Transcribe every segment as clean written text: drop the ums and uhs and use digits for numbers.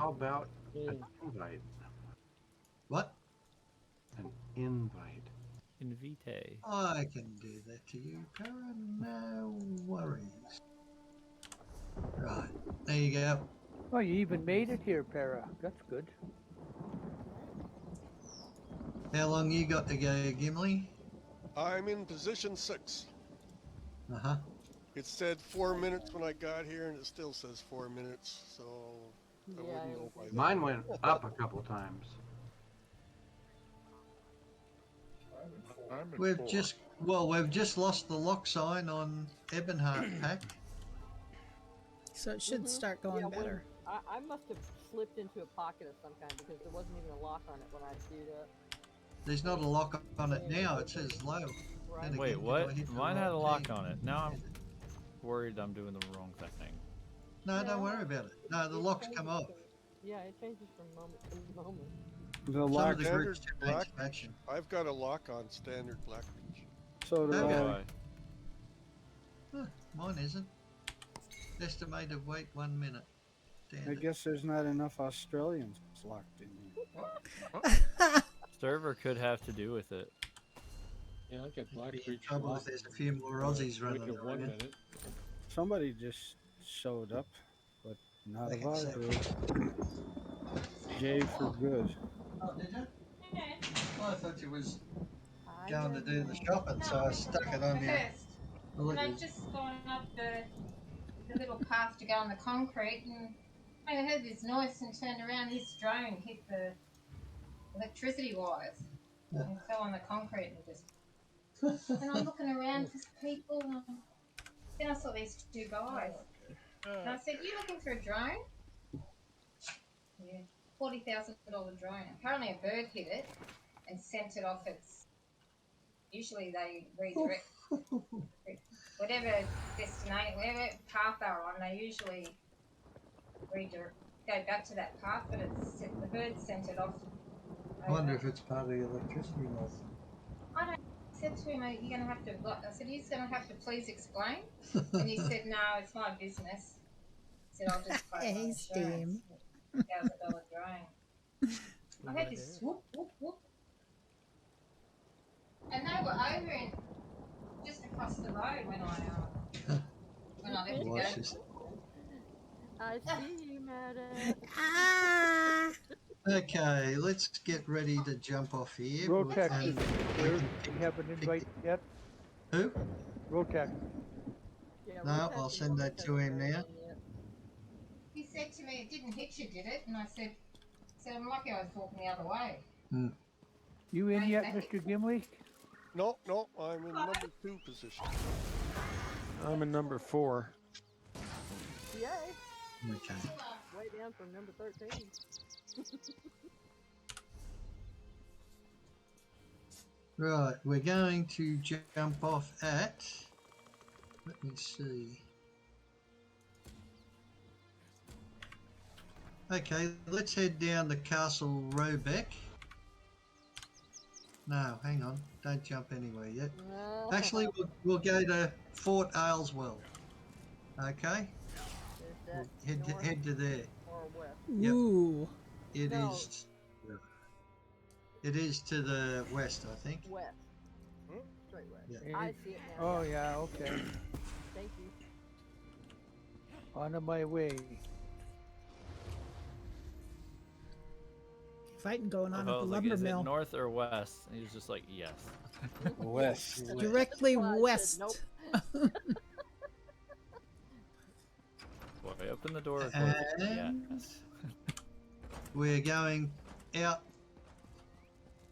How about Mm. an invite? What? An invite. Invite. I can do that to you, Para. No worries. Right. There you go. Oh, you even made it here, Para. That's good. How long you got to go, Gimli? I'm in position 6. Uh-huh. It said 4 minutes when I got here, and it still says 4 minutes, so I Yeah, wouldn't know by then. Mine went up a couple times. I'm at We've 4. we've just lost the lock sign on Ebonheart Pack. So it should start going better. I must have slipped into a pocket of some kind because there wasn't even a lock on it when I queued up. There's not a lock on it now. It says low. Right. Then Wait, again, what? did I hit the Mine right had a lock key? on it. Now I'm worried I'm doing the wrong thing. No, don't worry about it. No, the locks come off. Yeah, it changes from moment to moment. The Some lock. of the Standard groups do black. expansion. I've got a lock on standard Blackreach. So do Okay. I. Why? Huh, mine isn't. Estimated wait 1 minute. I Standard. guess there's not enough Australians locked in here. Server could have to do with it. Yeah, I got Black Be in Reach trouble if there's a few more Aussies running Wait 1 around. minute. Somebody just showed up, but not Like of I our said. group. Jay for good. Oh, did you? Well, I thought you was I going to don't do the know. shopping, so I stuck it on you. And I've just gone up the little path to go on the concrete, and I heard this noise and turned around. This drone hit the electricity wires and fell on the concrete and just. And I'm looking around for people, and then I saw these two guys, and I said, "You looking for a drone?" Yeah, $40,000 drone. Apparently, a bird hit it and sent it off its. Usually, they redirect. Whatever destination, whatever path they're on, they usually go back to that path, but the bird sent it off. I wonder if it's part of the electricity loss. I don't. I said to him, "You're going to have to." I said, "He's going to have to please explain." And he said, "No, it's my business." I said, "I'll just pay my Hey, insurance." Steam. $1,000 drone. I had this whoop whoop whoop, and they were over in just across the road when I left to Watch go. this. I see you, madam. Ah! Okay, let's get ready to jump off here. Rotex And is we here. can Do you have an invite yet? Who? Rotex. Yeah, No, Rotex I'll is send that to him Rotex now. is yet. He said to me, "It didn't hit you, did it?" And I said, "I'm lucky I was walking the other way." You in yet, Thank Mr. Gimli? No, I'm in number 2 position. I'm in number 4. Yay! Okay. Way down from number 13. Right, we're going to jump off at. Let me see. Okay, let's head down to Castle Roebeck. No, hang on. Don't jump anywhere yet. Actually, we'll go to Fort Ayleswell. Okay? There's We'll that north head to there. or west. Yep. Ooh. It No. is. It is to the west, I think. West. Straight west. Yeah. I see it now. Oh, yeah, okay. Thank you. On my way. Fighting going on I at the was like, lumber is it mill. north or west? And he was just like, yes. West. Directly That's why I said west. nope. Boy, open the door. Or close it. And Yes. we're going out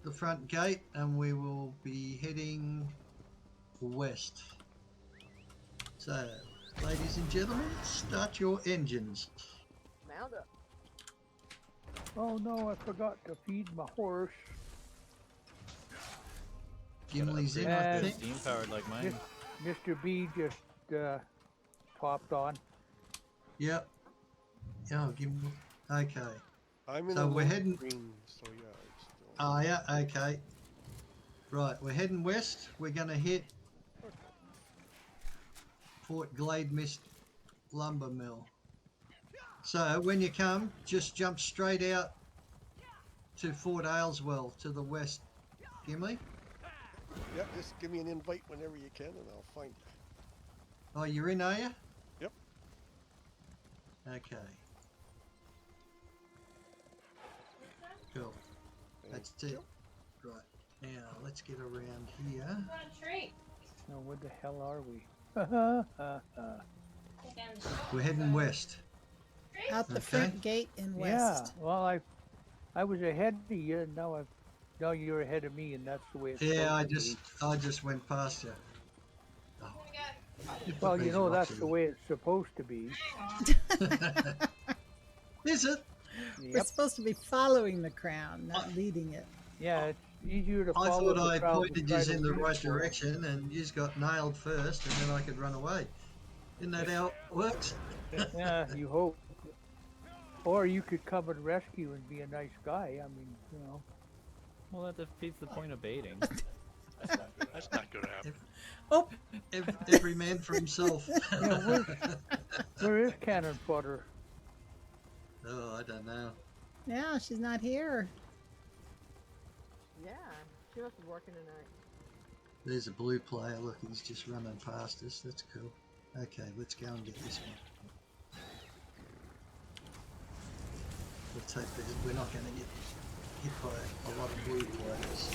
the front gate and we will be heading west. So, ladies and gentlemen, start your engines. Mount up. Oh no, I forgot to feed my horse. Gimli's in, I And- think. Steam powered like mine. Mr. B just popped on. Yep. Oh, Gimli. Okay. I'm in So the we're low heading- green, so yeah, it's still. Oh, yeah, okay. Right, we're heading west. We're going to hit Fort Glade Mist Lumber Mill. So when you come, just jump straight out to Fort Ayleswell to the west, Gimli. Yeah, just give me an invite whenever you can, and I'll find you. Oh, you're in, are you? Yep. Okay. Cool. That's it. Right. Now, let's get around here. What a treat. Now, where the hell are we? Go down the shop. We're heading west. Out the Okay. front gate and Yeah. west. Well, I was ahead of you, and now you're ahead of me, and that's the way it's Yeah, supposed to I just went past you. Oh. be. Well, you know that's the way it's supposed to be. Is it? We're Yep. supposed to be following the crown, not leading it. Yeah, it's easier to I follow thought the I crowd than pointed try you to in the lead right for it. direction and you got nailed first and then I could run away. Isn't that how it works? Yeah, you hope. Or you could come and rescue and be a nice guy. I mean, you know. Well, that defeats the point of baiting. That's not gonna happen. Oh, Every man for himself. Yeah, where is cannon fodder? Oh, I don't know. yeah, she's not here. Yeah, she must be working tonight. There's a blue player. Look, he's just running past us. That's cool. Okay, let's go and get this one. Let's hope that we're not going to get hit by a lot of blue players.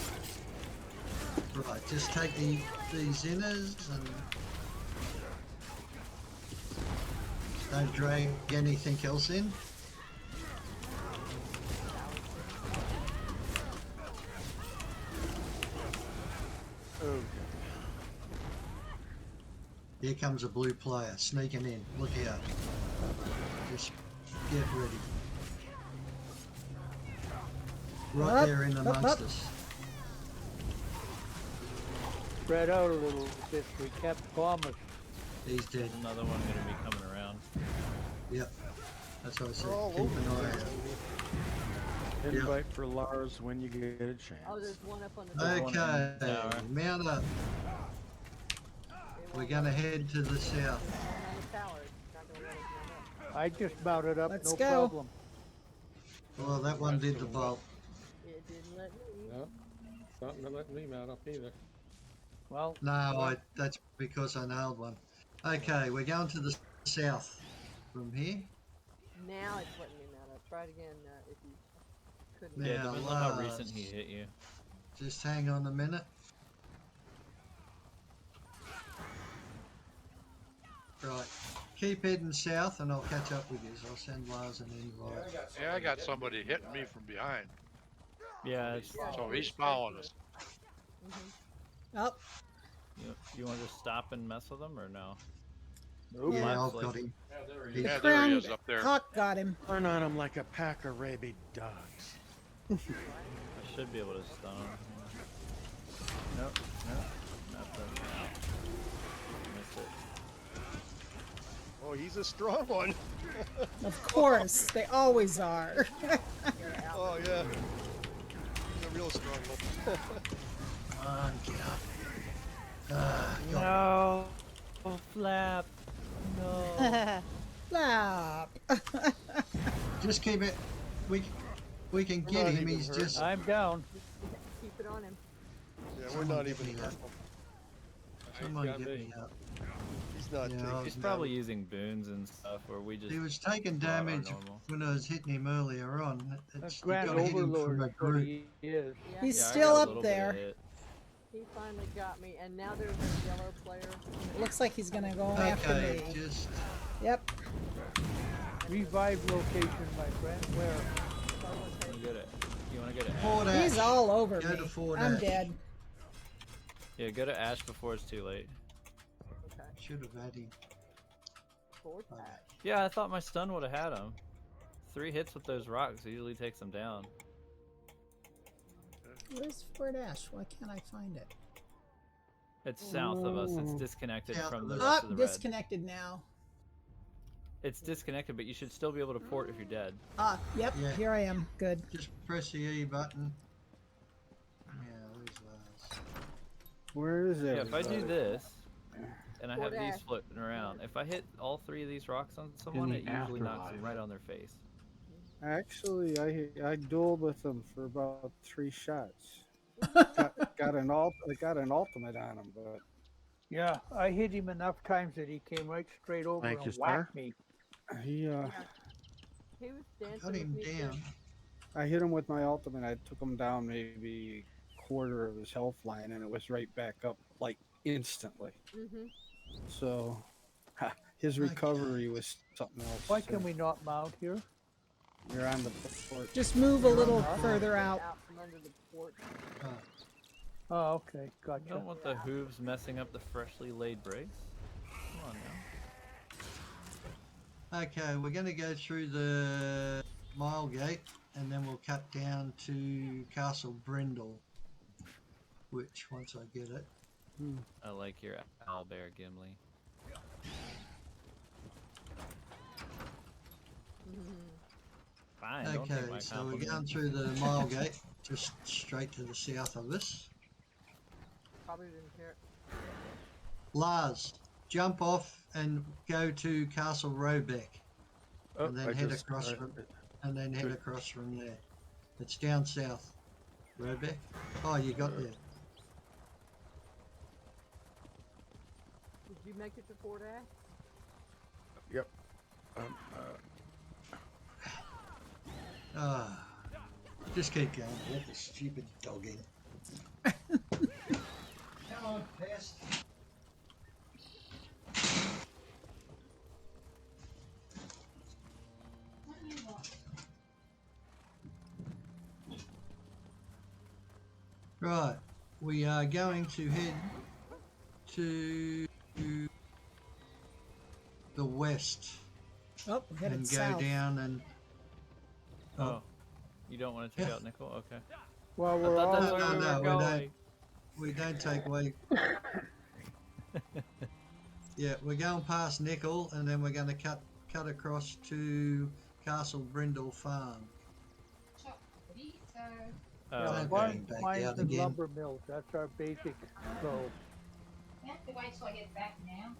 Right, just take these inners and don't drag anything else in. Oh, Here comes a blue player sneaking in. Look out. Just get ready. Right Up, there in up, amongst up. us. Spread out a little bit. We kept promise. He's dead. There's another one gonna be coming around. Yep. That's what I said. we're all Keep over an the eye place, out. baby. Invite for Lars when you get a chance. Oh, there's one up on the tower. Okay, tower. mount up. We're going to head to the south. One on the tower. It's not gonna let us mount up. I just mounted up, Let's no go. problem. Well, that one did the vault. It didn't let me. No, it's not gonna let me mount up either. Well, No, that's because I nailed one. Okay, we're going to the south from here. Now it's letting me mount up. Try it again if you couldn't. Yeah, Yeah, depends on how Lars. recent he hit you. Just hang on a minute. Right, keep heading south and I'll catch up with you. I'll send Lars an invite. Yeah, I got somebody hitting me from behind, Yeah, it's, so he's following us. Oh, you want to just stop and mess with him or no? Yeah, Mine's I've like- got him. the Yeah, there crown he is up there. hawk got him. Turn on him like a pack of rabid dogs. I should be able to stun him. Nope, nope, nothing. Missed it. Oh, he's a strong one. Of course, they always are. Oh, yeah. He's a real strong one. Come on, get up. Got no, flap, no. Flap. Just keep it. We can get not him. even He's hurt. just. I'm down. Keep it on him. Yeah, we're Someone not get even me hurt. up. Someone get me up. He's not Yeah, taking He's damage. probably using boons and stuff, or we just. He was taking go out our damage normal. when I was hitting him earlier on. That's It's, you Grand gotta hit him Overlord from a is what group. he is. Yeah, He's Yeah, I still got a up little bit of there. hit. he finally got me, and now there's a yellow player. Looks like he's gonna go after Okay, me. just Yep. Revive location, my friend. Where? You want to get it? Fort He's Ash. all over Go me. to Fort I'm Ash. dead. Yeah, go to Ash before it's too late. Okay. Should have had him. Forward Okay. pass. Yeah, I thought my stun would have had him. 3 hits with those rocks usually takes them down. Where's Fort Ash? Why can't I find it? It's south of us. It's Ooh. disconnected South from of the us. rest Oh, of the red. disconnected now. It's disconnected, but you should still be able to port if you're dead. Ah, yep, Yeah. here I am. Good. Just press the E button. Yeah, where's Lars? Where is Yeah, it? if I do this, and I Fort have these Ash. floating around. If I hit all 3 of these rocks on someone, the it usually knocks them afterlife. right on their face. Actually, I dueled with him for about 3 shots. got I got an ultimate on him, but Yeah, I hit him enough times that he came right straight over Thank you, and sir. whacked me. he Yeah. He was I dancing got with him me too. down. I hit him with my ultimate. I took him down maybe quarter of his health line, and it was right back up like instantly. Mm-hmm. So his Okay. recovery was something else. Why too. can we not mount here? You're on the port. Just move a You're on little the floor. further out. Out from under the porch. Right. Oh, okay, You gotcha. don't want the hooves messing up the freshly laid bricks. Come on now. Okay, we're going to go through the mile gate and then we'll cut down to Castle Brindle, which once I get it. I like your owlbear, Gimli. Fine, don't take Okay, my so we're compliment. going through the mile gate, just straight to the south of us. Probably didn't hear it. Lars, jump off and go to Castle Robeck, Oh, and then head across from there. It's down south. Robeck. Oh, you got there. Did you make it to Fort Ash? Yep. Just keep going. Let the stupid dog in. Come on, pest. Right, we are going to head to the west Oh, we're headed and go south. down and Oh, you don't want to take Yeah. out Nickel? Okay. Well, I we're thought all that's where No, we no, were we don't. going. we don't take away. Yeah, we're going past Nickel and then we're going to cut across to Castle Brindle Farm. Chocolatey, so Oh, yeah, Don't okay. bring back mines out and again. lumber mills. That's our basic goal. you have to wait till I get back now.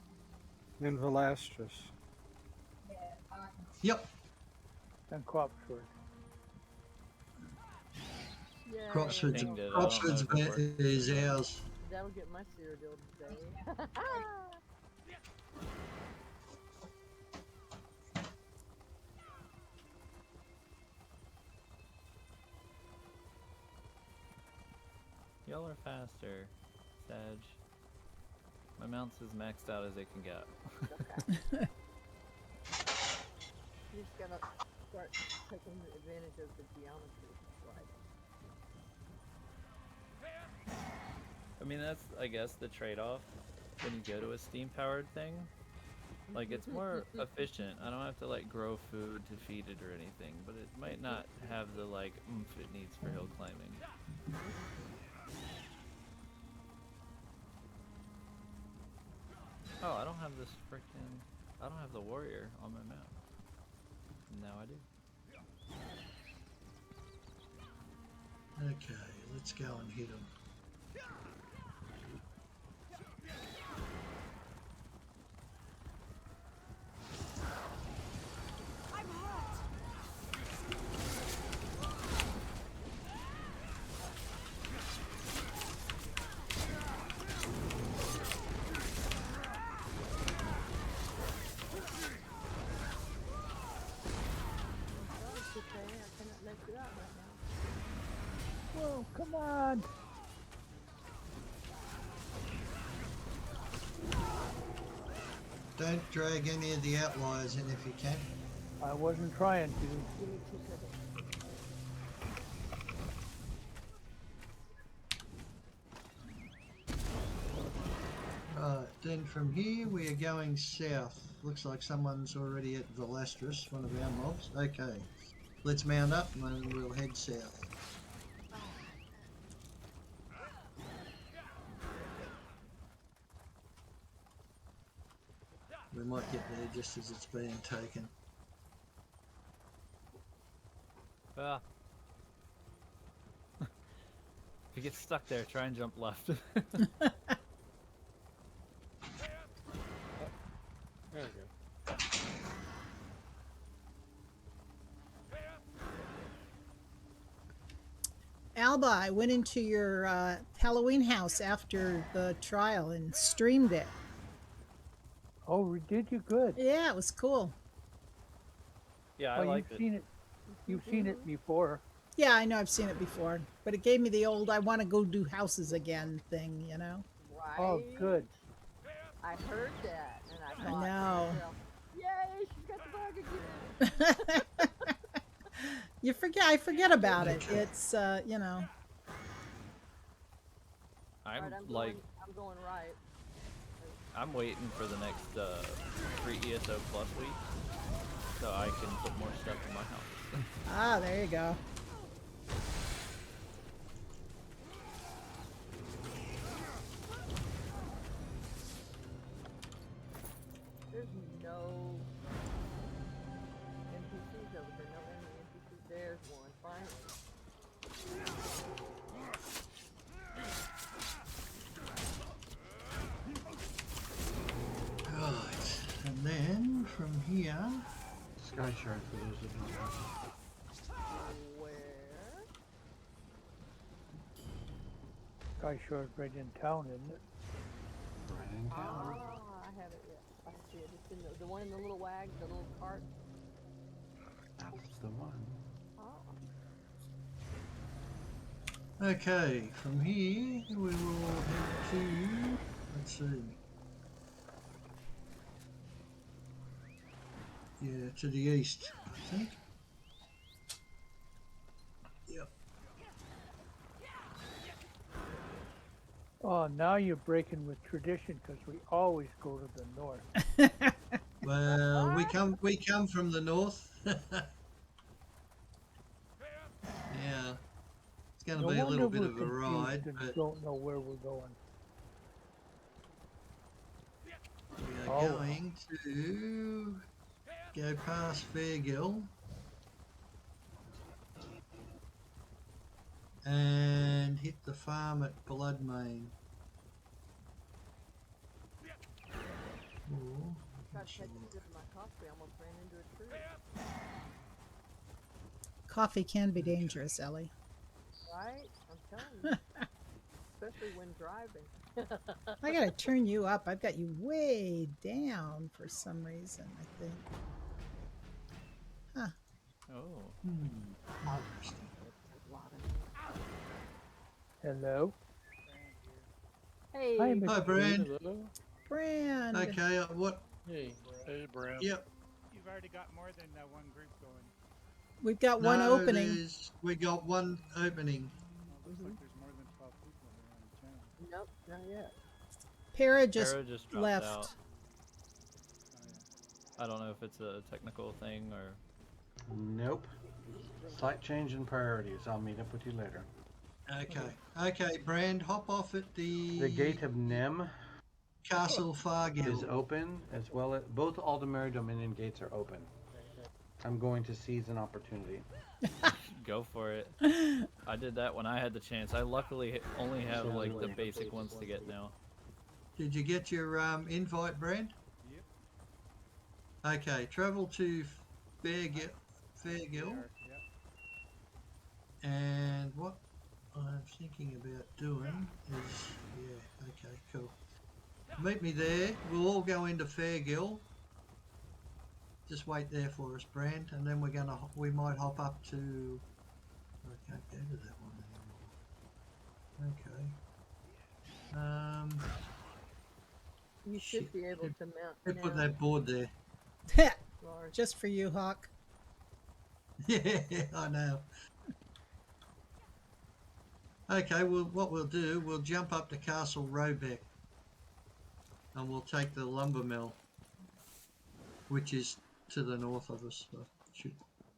In Velastris. Yeah, parking. Yep, And Cropsford. Yeah. Cropsford's, Dinged it, I don't know if it worked. is ours. That'll get my Cyrodiil today. Y'all are faster, Sag. My mount's as maxed out as it can get. You just gotta start taking advantage of the geometry slide. I mean, that's, I guess, the trade-off when you go to a steam-powered thing. Like, it's more efficient. I don't have to, like, grow food to feed it or anything, but it might not have the, like, oomph it needs for hill climbing. Oh, I don't have this frickin'... I don't have the warrior on my map. Now I do. Okay, let's go and hit them. Oh, it's okay. I cannot let you out right now. Whoa, come on! Don't drag any of the outliers in if you can. I wasn't trying to. Give me 2 seconds. Right, then from here we are going south. Looks like someone's already at Velastris, one of our mobs. Okay, let's mount up and then we'll head south. We might get there just as it's being taken. Ah. If you get stuck there, try and jump left. Alba, I went into your Halloween house after the trial and streamed it. Oh, did you? Good. Yeah, it was cool. Yeah, I Well, liked it. You've seen it before. Yeah, I know I've seen it before, but it gave me the old "I want to go do houses again" thing, you know. Right. Oh, good. I heard that, and I I thought to know. myself, "Yay, she's got the bug again." I forget about it. It's you know. I'm Alright, I'm going right. I'm waiting for the next 3 ESO plus weeks so I can put more stuff in my house. Ah, there you go. There's no NPCs over there. No enemy NPCs. There's one, finally. Right. And then from here, Sky Shard for those that don't know. Where? Sky Shore's right in town, isn't it? Right in town. I haven't yet. I see it. It's in the one in the little wag, the little cart. That's the one. Oh. okay, from here we will head to, let's see. Yeah, to the east, I think. Yep. Oh, now you're breaking with tradition because we always go to the north. Well, we come from the north. Yeah. It's going to No be a little wonder bit we're of a ride, confused and but don't know where we're going. we are going to go past Fairgill and hit the farm at Bloodmain. Ooh, Tried to take a sip of my coffee. I almost ran into a tree. Coffee can be dangerous, Ellie. Right? I'm telling you. Especially when driving. I gotta turn you up. I've got you way down for some reason, I think. Huh. Oh. Hello? Hey. Hi, Mr. Hi, Brand. Brand. Okay, what? Hey, Bram. Yep. You've already got more than one group going. We've got one No, opening. we got one opening. Looks like there's more than 12 people around the channel. Nope, not yet. Para just dropped left. out. I don't know if it's a technical thing or... Nope. Slight change in priorities. I'll meet up with you later. Okay, Brand, hop off at The Gate of Nim Castle Fargill. is open, as well as both Aldemary Dominion gates are open. I'm going to seize an opportunity. Go for it. I did that when I had the chance. I luckily only have like the basic ones to get now. Did you get your invite, Brand? Yep. Okay, travel to Fairgill. Yep. And what I'm thinking about doing is, yeah, okay, cool. Meet me there. We'll all go into Fairgill. Just wait there for us, Brand, and then we might hop up to. I can't go to that one anymore. Okay. You should be able to mount They put now, that board there. Lars. Just for you, Hawk. Yeah, I know. Okay, well, what we'll do, we'll jump up to Castle Roebeck and we'll take the lumber mill, which is to the north of us, I should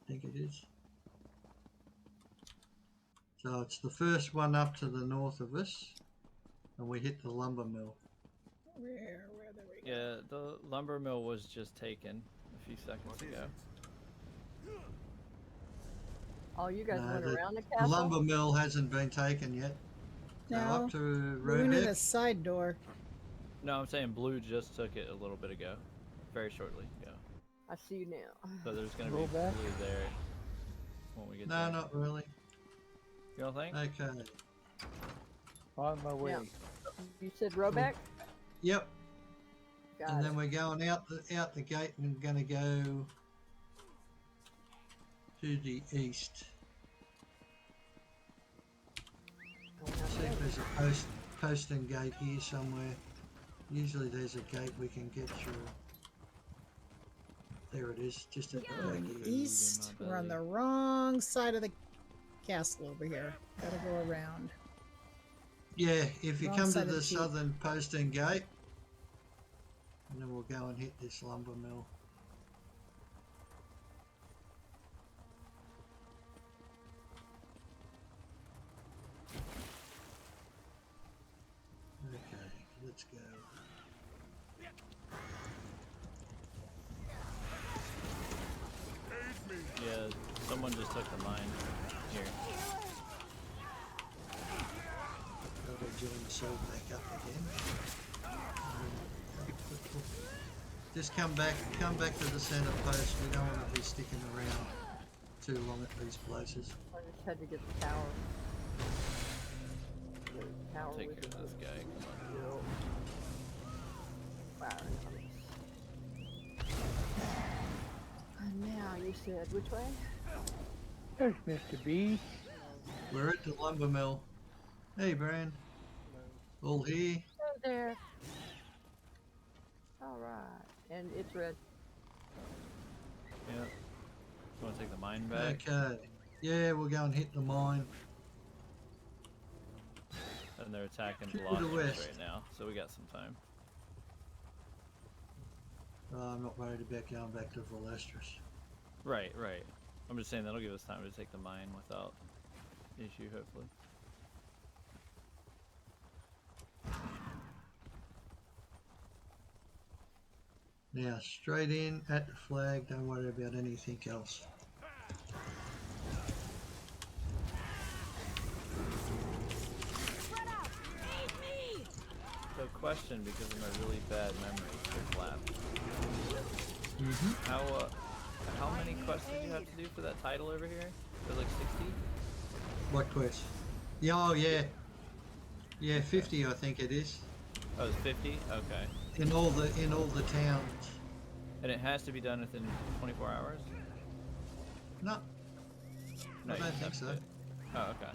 think it is. So it's the first one up to the north of us, and we hit the lumber mill. Where there we go. Yeah, the lumber mill was just taken a few seconds ago. Oh, you guys No, went the around the The castle? lumber mill hasn't been taken yet. So No, up to we went in a Roebeck. side door. No, I'm saying Blue just took it a little bit ago. Very shortly ago. I see you now. So there's going to Go be back. Blue there when we get No, there. not really. You don't think? Okay. On my way. Yeah. You said Roback? Yep. Got And it. then we're going out the gate and going to go to the east. See if there's a posting gate here somewhere. Usually there's a gate we can get through. There it is, just at the back Going here. east. We're on the wrong side of the castle over here. Gotta go around. Yeah, if you Wrong come to side of the the keep. southern posting gate, and then we'll go and hit this lumber mill. Okay, let's go. Yeah, someone just took the mine. Here. Gotta join the soul back up again. Just come back to the center post. We don't want to be sticking around too long at these places. I just had to get the tower. The tower Take was care of this guy. Come on. built. Firing on us. And now you said which way? There's Mr. B. We're at the lumber mill. Hey, Brian. All here. Oh, there. All right, and it's red. Yeah. Want to take the mine back? Okay. Yeah, we'll go and hit the mine. And they're attacking To the Velociraptors west. right now, so we got some time. I'm not worried about going back to Velastris. Right, right. I'm just saying that'll give us time to take the mine without issue, hopefully. Now, straight in at the flag. Don't worry about anything else. So question, because of my really bad memory for Flap. How many quests did you have to do for that title over here? It was like 60? What quest? Yeah, oh yeah. Yeah, 50 I think it is. Oh, it's 50? Okay. In all the towns. And it has to be done within 24 hours? No, No, I you don't just think have to so. do it. Oh, okay.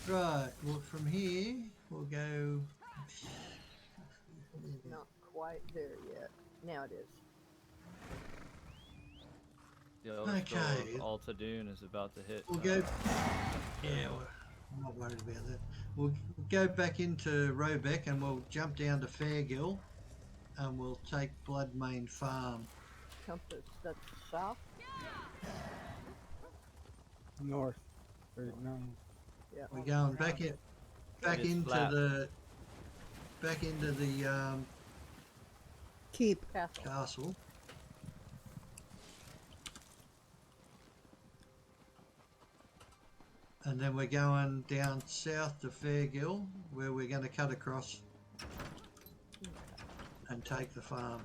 Right, well from here we'll go. Not quite there yet. Now it is. The Elder Okay. Scrolls of Alta Dune is about to hit. We'll go. Yeah, I'm not worried about that. We'll go back into Robeck and we'll jump down to Fairgill and we'll take Bloodmane Farm. Compass. That's south. North. Right now. Yeah. We're going back in, back It is into flat. the Keep. Castle. castle. And then we're going down south to Fairgill, where we're going to cut across and take the farm.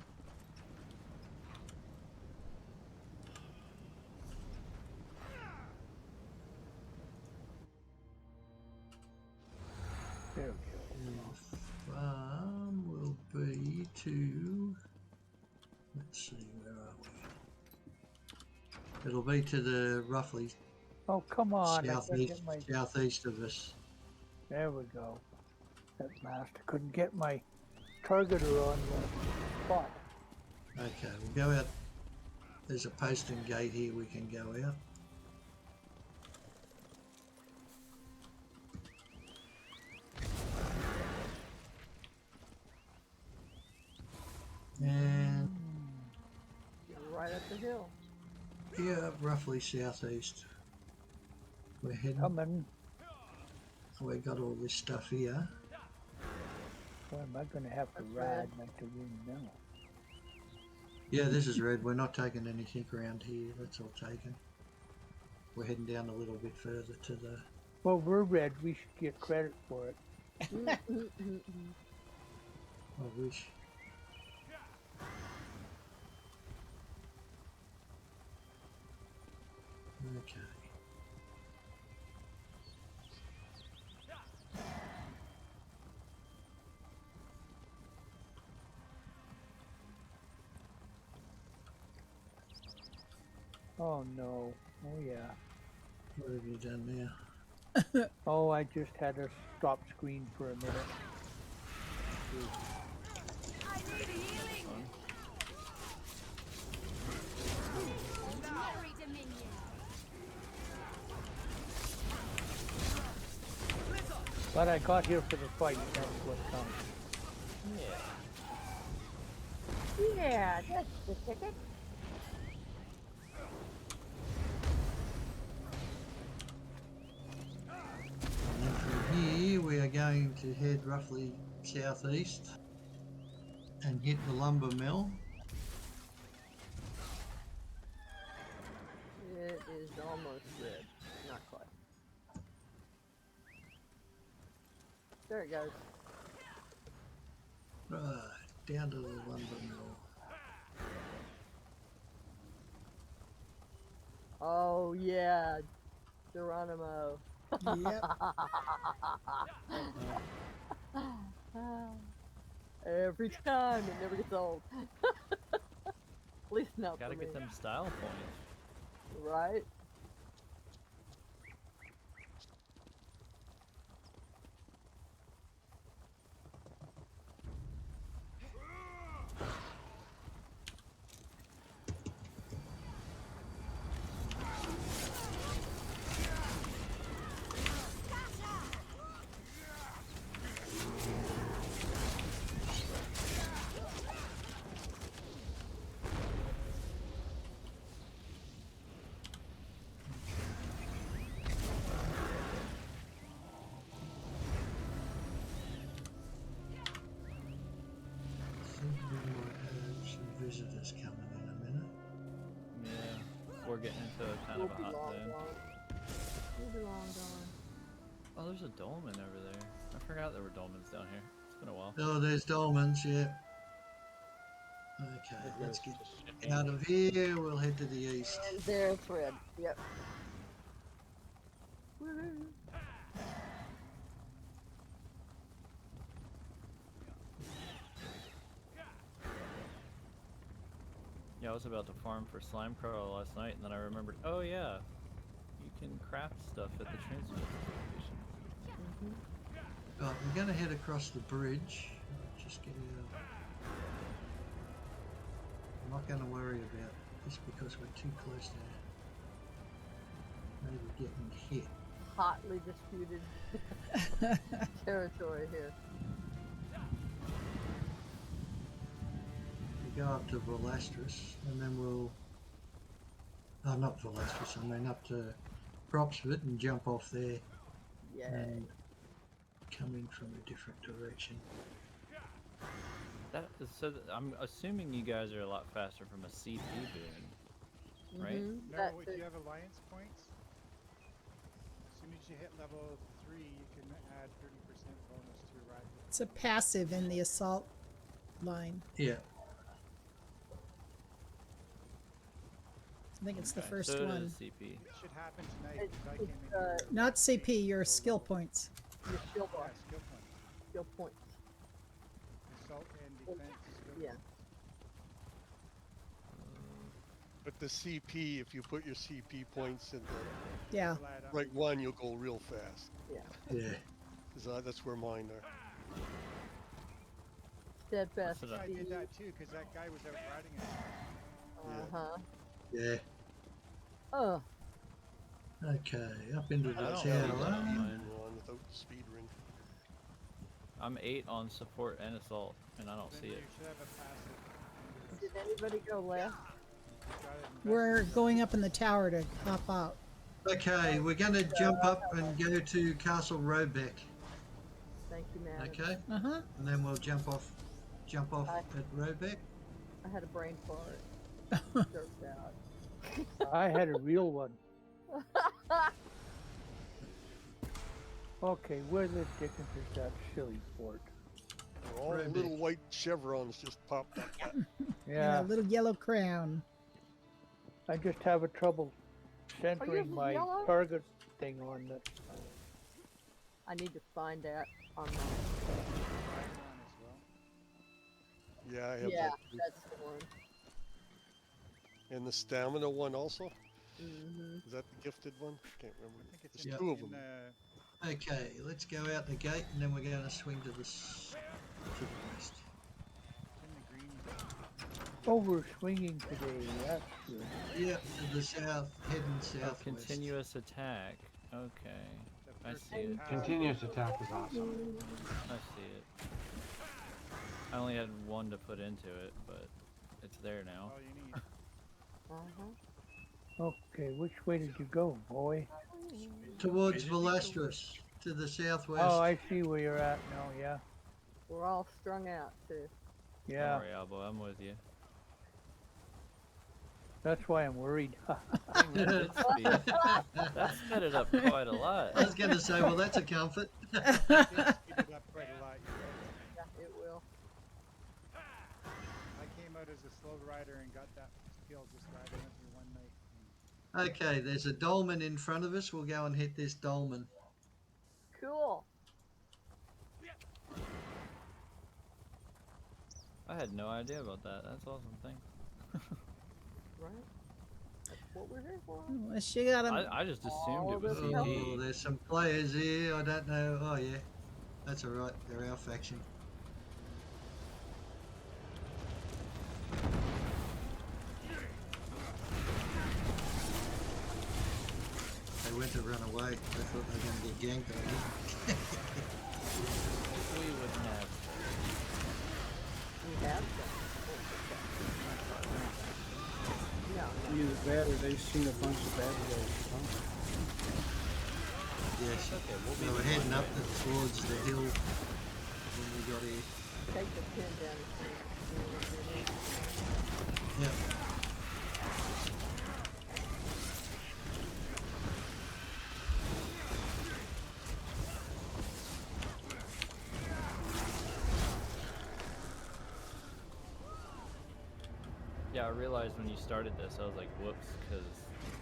There we go. The farm will be to, let's see, where are we? It'll be to the roughly Oh, come on. I can't southeast, get my... southeast of us. There we go. That master couldn't get my targeter on the spot. Okay, we'll go out. There's a posting gate here we can go out. And Right up the hill. yeah, roughly southeast. We're heading. Coming. We got all this stuff here. Well, am I going to have to That's ride red. like the wind now? Yeah, this is red. We're not taking anything around here. That's all taken. We're heading down a little bit further to the. Well, we're red. We should get credit for it. I wish. Okay. Oh no. Oh yeah. What have you done now? Oh, I just had to stop screen for a minute. But I got here for the fight, that's what counts. Yeah, that's the ticket. And then from here, we are going to head roughly southeast and hit the lumber mill. It is almost red. Not quite. There it goes. Right, down to the lumber mill. Oh yeah, Geronimo. Yep. Every time, it never gets old. At least not Gotta for me. get them style points. Right? I think we might have some visitors coming in a minute. Yeah, we're getting into a kind We'll of a be hot long zone. gone. We'll be long gone. Oh, there's a dolmen over there. I forgot there were dolmens down here. It's been a while. Oh, there's dolmens, yeah. Okay, let's get out of here. We'll head to the east. And there's red. Yep. Woohoo. Yeah, I was about to farm for slime crawl last night, and then I remembered, oh yeah, you can craft stuff at the transfer station. Right, we're going to head across the bridge. Just get out. I'm not going to worry about this because we're too close to maybe getting hit. Hotly disputed territory here. We go up to Velastris and then we'll... Oh, not Velastris, I mean up to Cropsford and jump off there Yay. and come in from a different direction. I'm assuming you guys are a lot faster from a CP boon, right? Mhm. No, That if too. you have alliance points, as soon as you hit level 3, you can add 30% bonus to your rifle. It's a passive in the assault line. Yeah. I think it's the Okay, first so it one. is CP. It should happen tonight. It's, because I came it's, in here. Not CP, your skill points. your skill Yeah, bar, skill points. skill points. Assault and defense skill Yeah. points. But the CP, if you put your CP points in the Yeah. It'll add up. right one, you'll go real fast. Yeah. Yeah. 'Cause that's where mine are. Steadfast. That's what I did speed. that too, because that guy was out riding it. Uh-huh. Yeah. Oh, Okay, up into the I don't tower. know. Speed run without the speed ring. I'm 8 on support and assault, and I don't Then see you it. should have a passive. did anybody go left? Got it We're invested. going up in the tower to hop out. Okay, we're going to jump up and go to Castle Robeck. Thank you, man. Okay, Uh-huh. and then we'll jump off I- at Robeck. I had a brain fart. Jerked out. I had a real one. Okay, where the dickens is that silly fort? All the Robeck. little white chevrons just popped up. And Yeah, a little yellow crown. I just have a trouble centering my yellow? target thing on the. I need to find that on my. Yeah, I have Yeah, that. Too. that's the one. And the stamina one also. Mm-hmm. Is that the gifted one? Can't remember. I think it's There's in- two of them. Okay, let's go out the gate and then we're going to swing to the west. in the green. Oh, we're swinging today. That's good. Yeah, to the south, heading Oh, southwest. continuous attack. Okay. The I first see it. path. Continuous attack is awesome. I see it. I only had one to put into it, but it's there now. All you need. Okay, which way did you go, boy? Towards Valestris, to the southwest. Oh, I see where you're at now. Yeah, We're all strung out too. yeah. Don't worry, Albo, I'm with you. That's why I'm worried. Dang, that did speed. That sped it up quite a lot. I was going to say, well, that's a comfort. It did speed it up quite a lot. Yeah, it will. I came out as a slow rider and got that skill just riding with me one night. Okay, there's a dolmen in front of us. We'll go and hit this dolmen. Cool. I had no idea about that. That's awesome. Thanks. Right? That's what we're here for. Unless you got 'em. I just assumed it was Oh, Oh, CP. there's some players here. I don't know. Oh, yeah. That's all right. They're our faction. They went to run away. They thought they were going to get ganked on it. We wouldn't have. We have some. No, no. Either that or they've seen a bunch of bad guys. Yes. Okay, we'll be They were the heading one up guy. towards the hill when we got here. Take the pin down and see. Yep. Yeah, I realized when you started this, I was like, whoops, because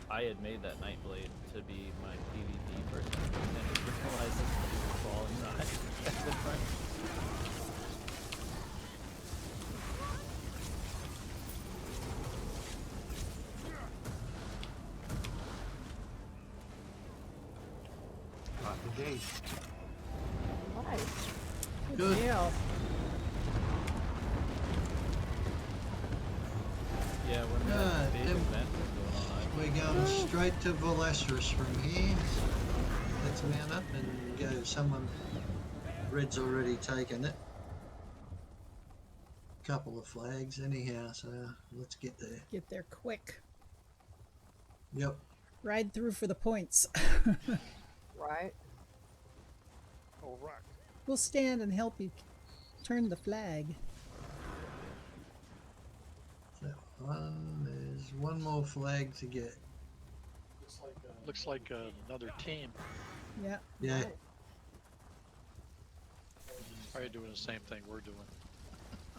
I had made that Nightblade to be my PvP person, and I didn't realize it was all inside. Got the gate. Nice. Good. Yeah. Yeah, when Ah, that big them- event was going on, We're going straight to Valestris from here. Let's mount up and go. Someone, Red's already taken it. Couple of flags anyhow, so let's get there. Get there quick. Yep. Ride through for the points. Right? Oh, rock. We'll stand and help you turn the flag. So there's one more flag to get. Looks like another team. Yeah. Yeah. Nice. Probably doing the same thing we're doing.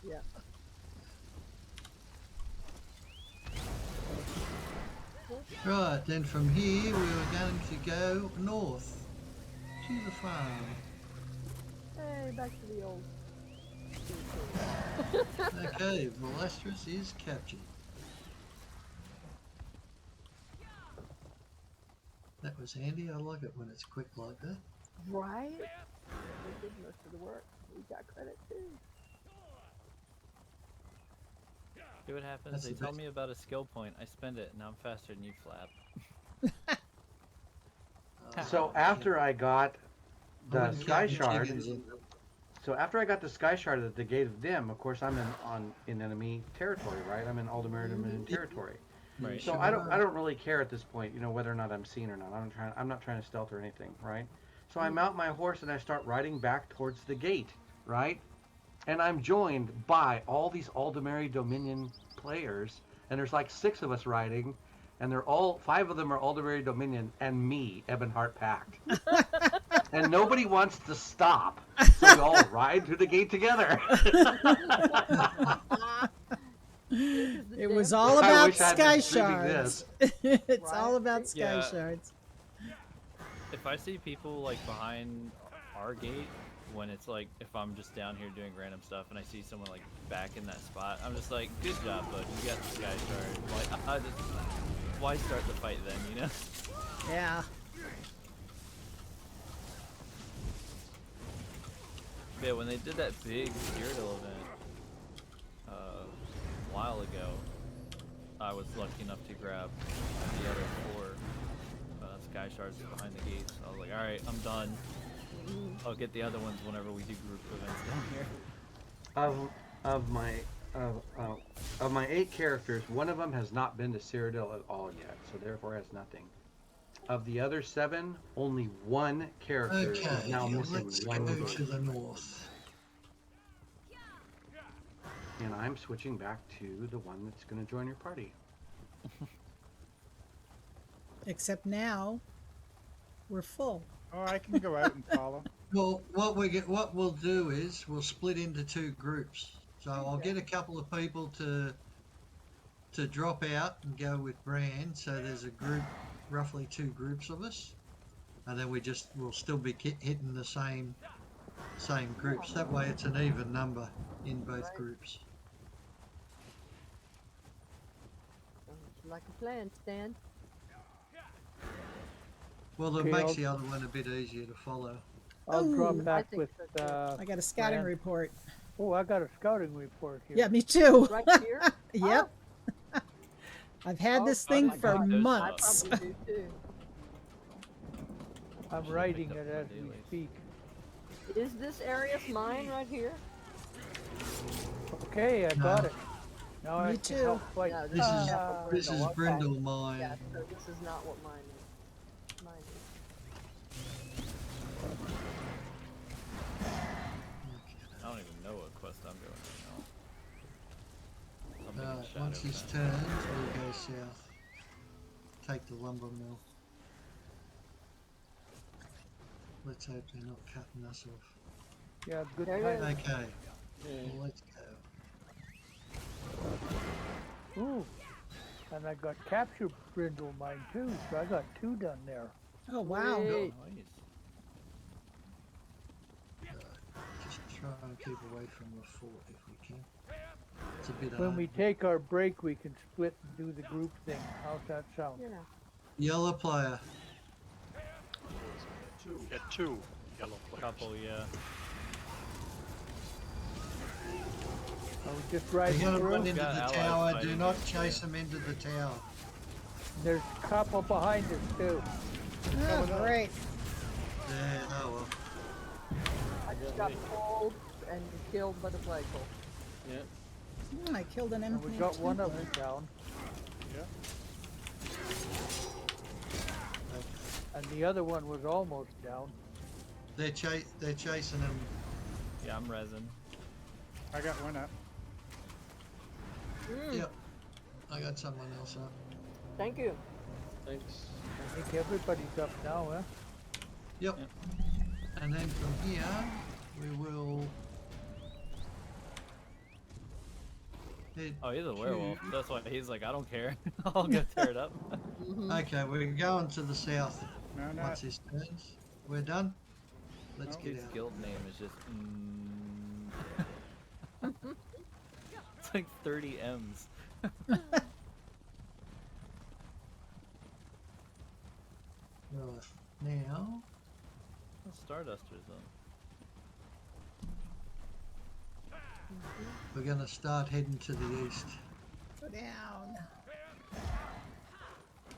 Yeah. Right, then from here we were going to go north to the farm. Hey, back to the old. Okay, Valestris is captured. That was handy. I like it when it's quick like that. Right? We did most of the work. We got credit too. see what happens. That's They the tell best. me about a skill point, I spend it, and now I'm faster than you, Flap. So after I got the wouldn't Sky count Shard, chickens in. so after I got the Sky Shard at the Gate of Dim, of course I'm in enemy territory, right? I'm in Aldemir Dominion territory. Right. So I don't really care at this point, you know, whether or not I'm seen or not. I'm not trying to stealth or anything, right? So I mount my horse and I start riding back towards the gate, right? And I'm joined by all these Aldemir Dominion players, and there's like 6 of us riding, and they're all 5 of them are Aldemir Dominion and me, Ebonheart Pact. And nobody wants to stop, so we all ride through the gate together. Right? Right. That's the best. Right, then from here we were going to go north to the farm. Yep. Nice. Yeah. Cool. Okay, It was all I about wish I had sky been streaming shards. It's all Right? about sky Yeah. shards. If I see people like behind our gate, when it's like if I'm just down here doing random stuff and I see someone like back in that spot, I'm just like, good job, bud. You got the sky shard. Like, why start the fight then? You know? Yeah. Yeah, when they did that big Cyrodiil event a while ago, I was lucky enough to grab the other 4 sky shards behind the gates. I was like, all right, I'm done. I'll get the other ones whenever we do group events down here. Of my 8 characters, one of them has not been to Cyrodiil at all yet, so therefore has nothing. Of the other 7, only 1 character Okay, is now missing let's 1 go gate. to the north. And I'm switching back to the one that's going to join your party. Except now, we're full. Oh, I can go out and follow. Well, what we'll do is we'll split into 2 groups. So I'll get a couple of people to drop out and go with Brand. So there's a group, roughly 2 groups of us, and then we'll still be hitting the same groups. That way, it's an even number in both groups. Sounds like a plan, Stan. Well, it Okay, makes I'll- the other one a bit easier to follow. I'll Ooh, drop I back think with. so, too. I got a scouting Brand. report. Oh, I got a scouting report here. Yeah, me too. Right here? Yep. I've had Oh, this oh thing my for God. months. I probably do too. I'm Should've writing picked it up as the we dailies. speak. Is this Arius mine right here? Okay, I got No. it. Now I Me can too. help fight. No, This is Ah, this is okay. Brindle Mine. Yeah, so this is not what mine is. Mine is. I don't even know what quest I'm doing right now. I'm making shadow Once this fence. turns, we'll go south. Take the lumber mill. Let's hope they're not cutting us off. Yeah, good There it time. Okay, well, let's go. Ooh, and I got capture brindle mine too, so I got 2 done there. Oh, wow. Sweet. Nice. Just try and keep away from the fort if we can. It's a bit When hard. we take our break, we can split and do the group thing. How's that sound? Yeah. Yellow player. Get 2 yellow players. Couple, yeah. I was just They're riding going to through. run into Got the allies tower. Do fighting not against chase them into the tower. There's a couple behind us too. Oh, great. There, oh well. I just got pulled and killed by the flagpole. Yep. I killed an And empty we got one of Templar. them down. And the other one was almost down. They're chasing them. Yeah, I'm resin. I got one up. Yep. I got someone else up. Thank you. Thanks. I think everybody's up now, huh? Yep. And then from here, we will head Oh, he's a to- werewolf. That's why he's like, I don't care. I'll go tear it up. Okay, we're going to the south. No, not. Once this turns, we're done. Let's No. get His out. guild name is just. It's like 30 M's. Right now, Stardusters though. we're going to start heading to the east. Go down.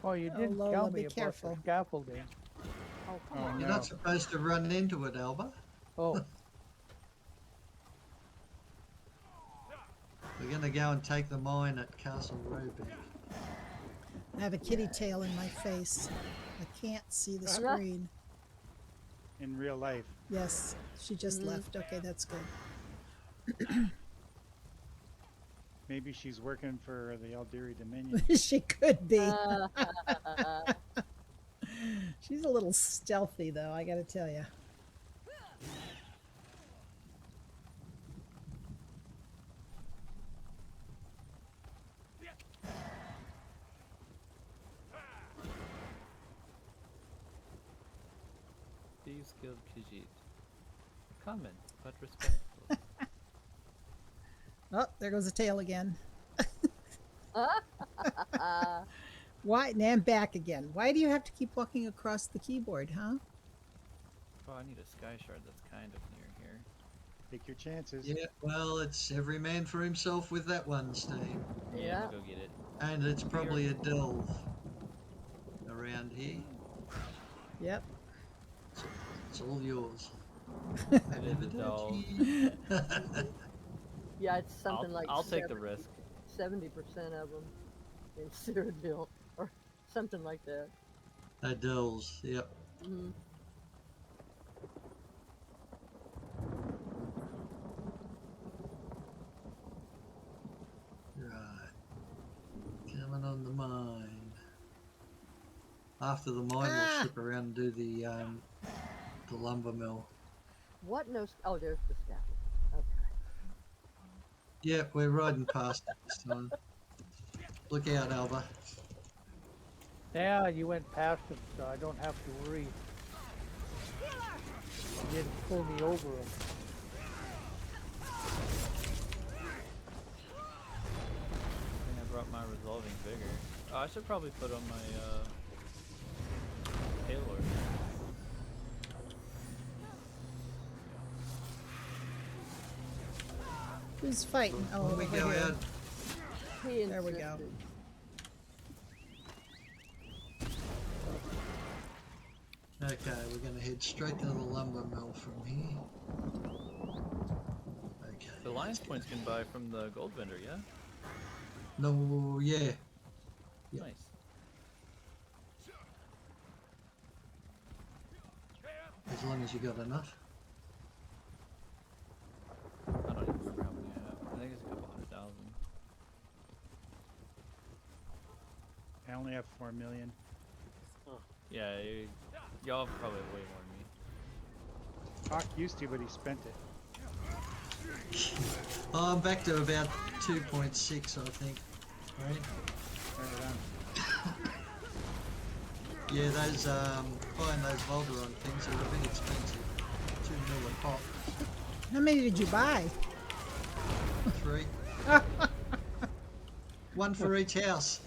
Oh, you Oh, didn't Lola, tell be me about careful. the scaffolding. Oh, come Oh, on. You're no. not supposed to run into it, Alba. Oh, We're going to go and take the mine at Castle Roebuck. I have a kitty tail in my face. I can't see the screen. In real life. Yes, she just left. Okay, that's good. Maybe she's working for the Aldiri Dominion. She could be. She's a little stealthy, though, I gotta tell you. you skilled Khajiit. Common, but respectful. Oh, there goes the tail again. Why? Now I'm back again. Why do you have to keep walking across the keyboard, huh? Oh, I need a sky shard that's kind of near here. Take your chances. Yeah, well, it's every man for himself with that one, Steve. Yeah. I'm gonna go get it. And it's probably a delve around here. Yep. It's all yours. It is a delve. Yeah, it's something like I'll take the risk. 70% of them in Cyrodiil, or something like that. Delves, yep. Mm-hmm. Right. Coming on the mine. After the mine, we'll slip around and do the lumber mill. What? No. Oh, there's the scaffold. Okay. Yep, we're riding past it this time. Look out, Alba. Yeah, you went past him, so I don't have to worry. You didn't pull me over him. I think I brought my resolving vigor. Oh, I should probably put on my Tailor. Who's fighting? Oh, When we over go here. out, He There we go. insisted. okay, we're going to head straight to the lumber mill from here. Okay. The Lion's Points can buy from the gold vendor, yeah? No, yeah. Yep. Nice. As long as you got enough. I don't even remember how many I have. I think it's a couple 100,000. I only have 4 million. Yeah, y'all probably have way more than me. Hawk used to, but he spent it. Oh, I'm back to about 2.6, I think. Right? Turn it on. Yeah, those buying those Volderon things are a bit expensive. 2 mil a pop. How many did you buy? 3. One for each house.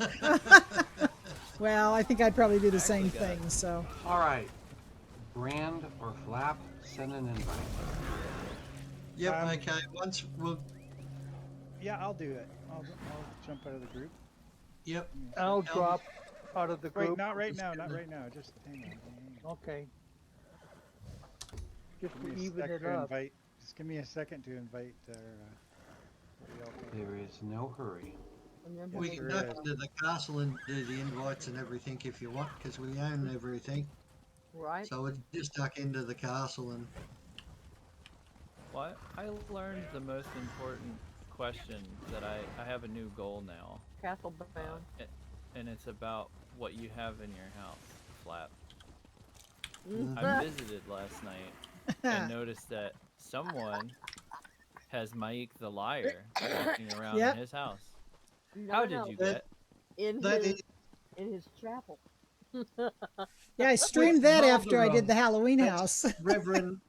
Well, I think I'd probably do the same thing, so. All right. Brand or Flap, send an invite. Yep, okay. Once we'll. Yeah, I'll do it. I'll jump out of the group. Yep. I'll drop out of the Wait, group. not right now, not right now. Just hang on. Okay. Just Give to me a even sec it to up. invite. Just give me a second to invite There is no hurry. We can duck into the castle and do the invites and everything if you want, because we own everything. Right. So we'll just duck into the castle and. Well, I learned the most important question that I have a new goal now. Castle bound. And it's about what you have in your house, Flap. Mhm. I visited last night and noticed that someone has Mike the Liar walking around Yep. in his house. No, How no, did you get? in That his is- in his chapel. Yeah, I streamed that after I Volderon. did the Halloween That's house. Reverend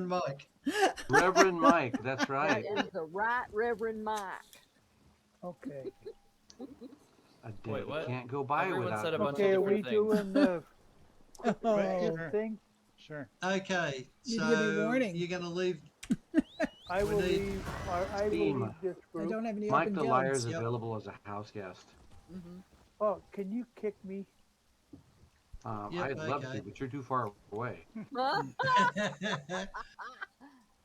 Mike. Reverend Mike, that's That right. is the right Reverend Mike. Okay. A day Wait, what? can't go by Everyone without. said a bunch Okay, of are we different things. doing the Oh, Sure. thing? Sure. Okay, You need to give me so warning. you're going to leave. I will We need leave. I will Steam. leave this I group. don't have any Mike open the Liar guilds. is Yep. available as a house guest. Mm-hmm. Oh, can you kick me? Yep, I'd love okay. to, but you're too far away.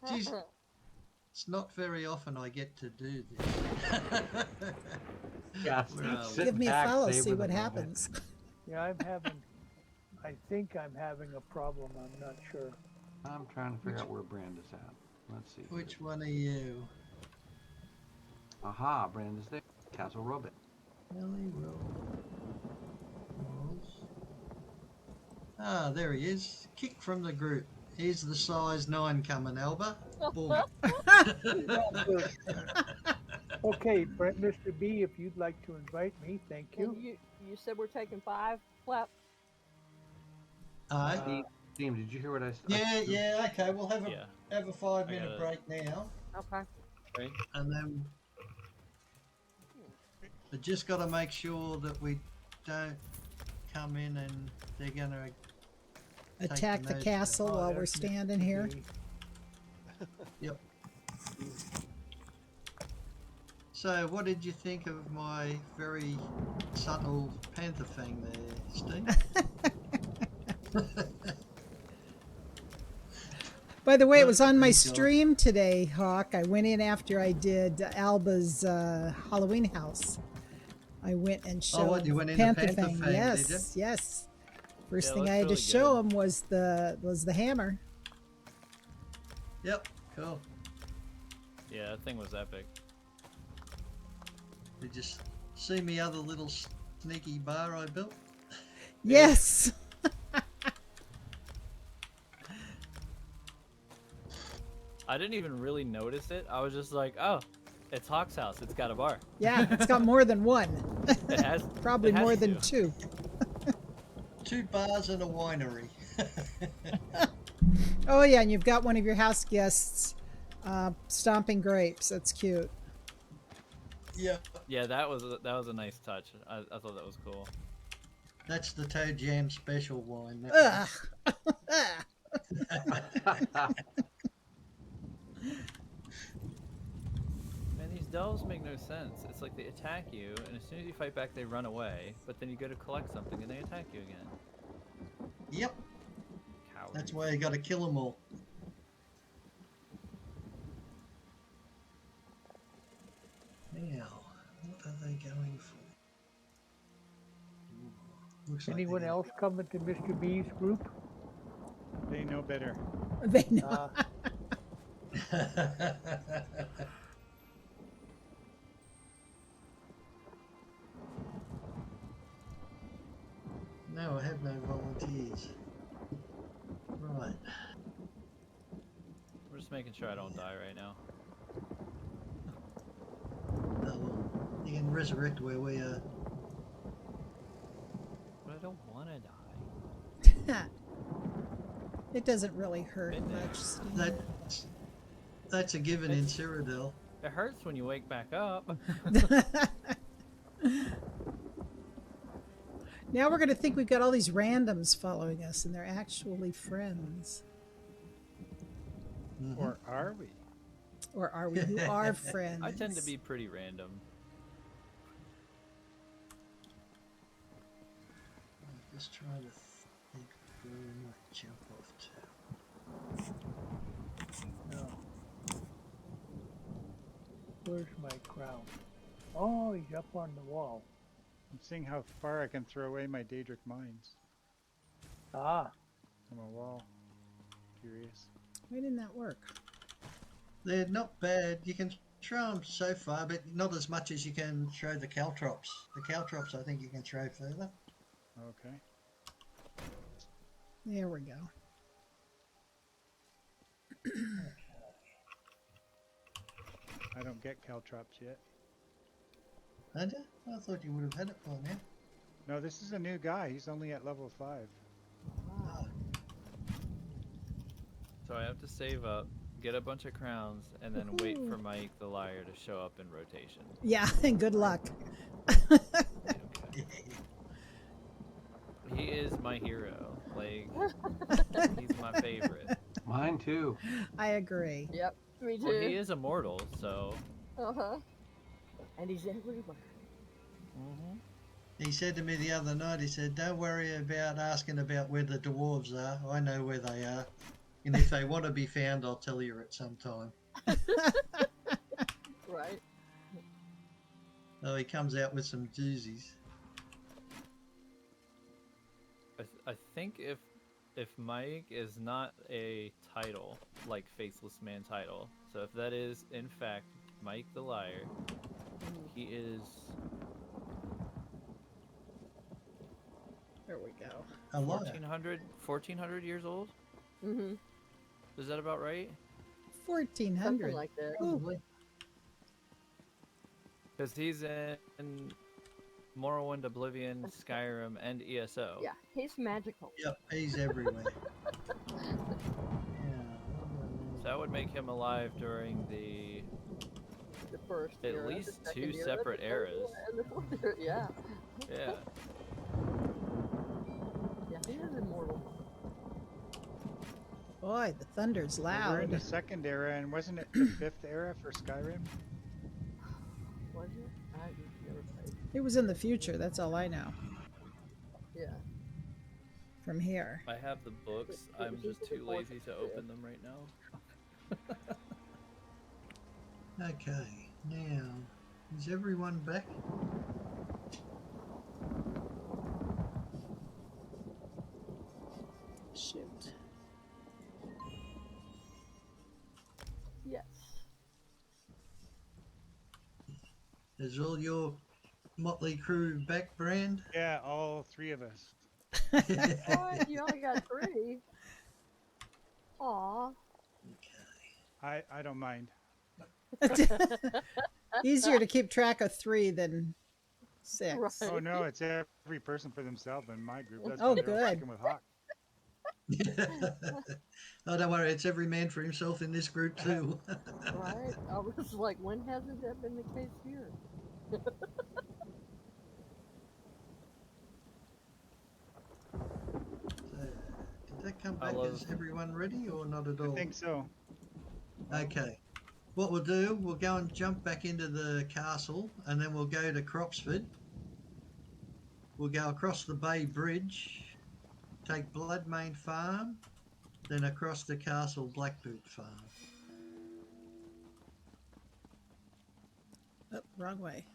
Jeez, it's not very often I get to do this. Yeah, Where are we? sit Give me a back, follow, savor see the what moment. happens. Yeah, I think I'm having a problem. I'm not sure. I'm trying to figure out where Brand is at. Let's see. Which one are you? Aha, Brand is there. Castle Robot. Ellie Will. Ah, there he is. Kick from the group. Here's the size 9 coming, Alba. Boom. Okay, Brent, Mr. B, if you'd like to invite me, thank you. And you said we're taking 5 flap. Aye. Team, did you hear what I said? Yeah. Okay, we'll have a Yeah. 5-minute gotta- break now, Okay. Right? and then I just got to make sure that we don't come in and they're gonna Attack the notes castle Oh, while we're there's standing here. the- Yep. So, what did you think of my very subtle panther fang there, Steve? By the way, it That's was on my pretty cool. stream today, Hawk. I went in after I did Alba's Halloween house. I went and showed Oh, what, you went into Panther Fang, did Yes, yes. First Yeah, it thing looks I had to really show good. him was the hammer. Yep, cool. Yeah, that thing was epic. Did you see me other little sneaky bar I built? Yes. I didn't even really notice it. I was just like, oh, it's Hawk's house. It's got a bar. Yeah, it's got more than one. It has Probably it has more than to. two. 2 bars and a winery. Oh yeah, and you've got one of your house guests stomping grapes. That's cute. Yeah, Yeah, that was a nice touch. I thought that was cool. that's the Toe Jam special wine. Ugh. Man, these delves make no sense. It's like they attack you, and as soon as you fight back, they run away. But then you go to collect something, and they attack you again. Yep, Cowards. that's why you got to kill them all. Now, what are they going for? Ooh, looks like Anyone they're else coming to Mr. B's group? They know better. They know. No, I have no volunteers. Right. We're just making sure I don't die right now. Oh, well, you can resurrect where we are. But I don't want to die. It doesn't really hurt Been there. much. Steve. That's a given in Cyrodiil. It hurts when you wake back up. Now we're going to think we've got all these randoms following us, and they're actually friends. Mhm. Or are we? Or are we? Who are friends? I tend to be pretty random. I'm just trying to think where we might jump off to. No. Where's my crown? Oh, he's up on the wall. I'm seeing how far I can throw away my Daedric mines Ah, from a wall. Curious. Why didn't that work? They're not bad. You can throw them so far, but not as much as you can throw the caltrops. The caltrops, I think you can throw further. Okay. There we go. I don't get caltrops yet. Had you? I thought you would have had it by now. No, this is a new guy. He's only at level 5. So I have to save up, get a bunch of crowns, and then wait for Mike the Liar to show up in rotation. Yeah, and good luck. He is my hero. Like, he's my favorite. Mine too. I agree. Yep, me too. Well, he is immortal, so. Uh-huh. And he's everywhere. He said to me the other night, he said, don't worry about asking about where the dwarves are. I know where they are. And if they want to be found, I'll tell you at some time. Right. Oh, he comes out with some doozies. I think if Mike is not a title, like Faceless Man title, so if that is, in fact, Mike the Liar, he is... There we go. A liar. 1400 years old? Mm-hmm. Is that about right? 1400. Something like that. Ooh. Because he's in Morrowind, Oblivion, Skyrim, and ESO. Yeah, he's magical. Yep, he's everywhere. So that would make him alive during the first at era, least the two second era, separate the third eras. era, and the fourth era. Yeah. Yeah. Yeah, he is immortal. Boy, the thunder's Well, we're in loud. the second era, and wasn't it the 5th era for Skyrim? Was it? I never played. It was in the future. That's all I know Yeah. from here. I have the books. I'm just too lazy to open them right now. Okay, now, is everyone back? Shoot. Yes. Is all your motley crew back, Brand? Yeah, all 3 of us. What? You only got 3? Aw. I don't mind. Easier to keep track of 3 than 6. Right. Oh no, it's every person for themselves in my group. That's Oh, why they're all good. sticking with Hawk. Oh, don't worry, it's every man for himself in this group too. Right? I was like, when hasn't that been the case here? Did that come I back love- as everyone ready or not at all? I think so. Okay. What we'll do, we'll go and jump back into the castle and then we'll go to Cropsford. We'll go across the Bay Bridge, take Bloodmane Farm, then across the castle Blackboot Farm. Oh, wrong way.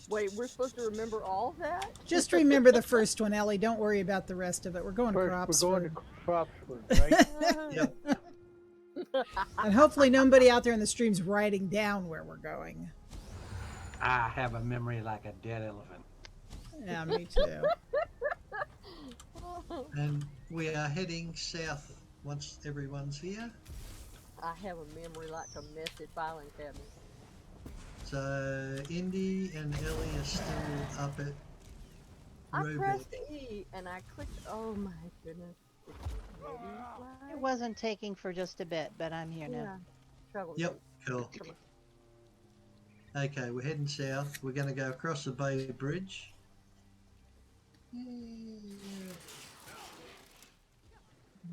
Wait, we're supposed to remember all that? Just remember the first one, Ellie. Don't worry about the rest of it. We're going to First, we're going Cropsford. to Cropsford, right? Yep. And hopefully nobody out there in the stream's writing down where we're going. I have a memory like a dead elephant. Yeah, me too. And we are heading south once everyone's here. I have a memory like a messy filing cabinet. So Indy and Ellie are still up at I Roebuck. pressed E and I clicked. Oh my goodness. It wasn't taking for just a bit, but I'm here Yeah. now. Trouble. Yep, cool. Okay, we're heading south. We're going to go across the Bay Bridge.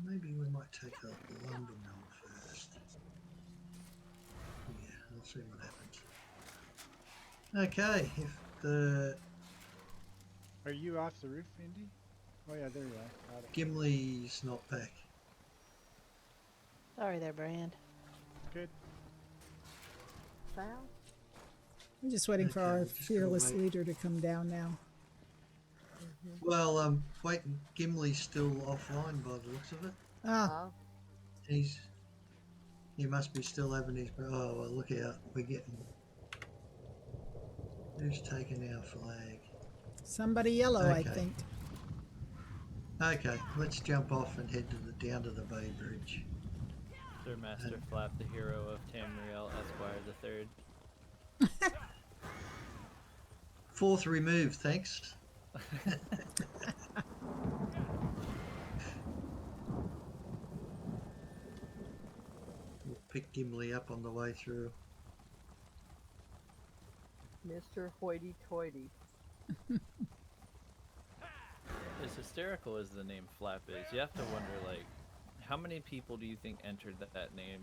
Maybe we might take a London mill first. Yeah, we'll see what happens. Okay, if the Are you off the roof, Indy? Oh yeah, there you are. Got it. Gimli's not back. Sorry there, Brand. Good. Sal? I'm just waiting for Okay, our we'll just go fearless wait. leader to come down now. Well, wait, Gimli's still offline by the looks of it. Ah, He must be still having his. Oh well, look out! We're getting. Who's taking our flag? somebody yellow, I Okay. think. Okay, let's jump off and head to the down to the Bay Bridge. Sir Master Flap, the hero of Tamriel Esquire the Third. 4th remove, thanks. We'll pick Gimli up on the way through. Mr. Hoity Toity. As hysterical as the name Flap is, you have to wonder, like, how many people do you think entered that name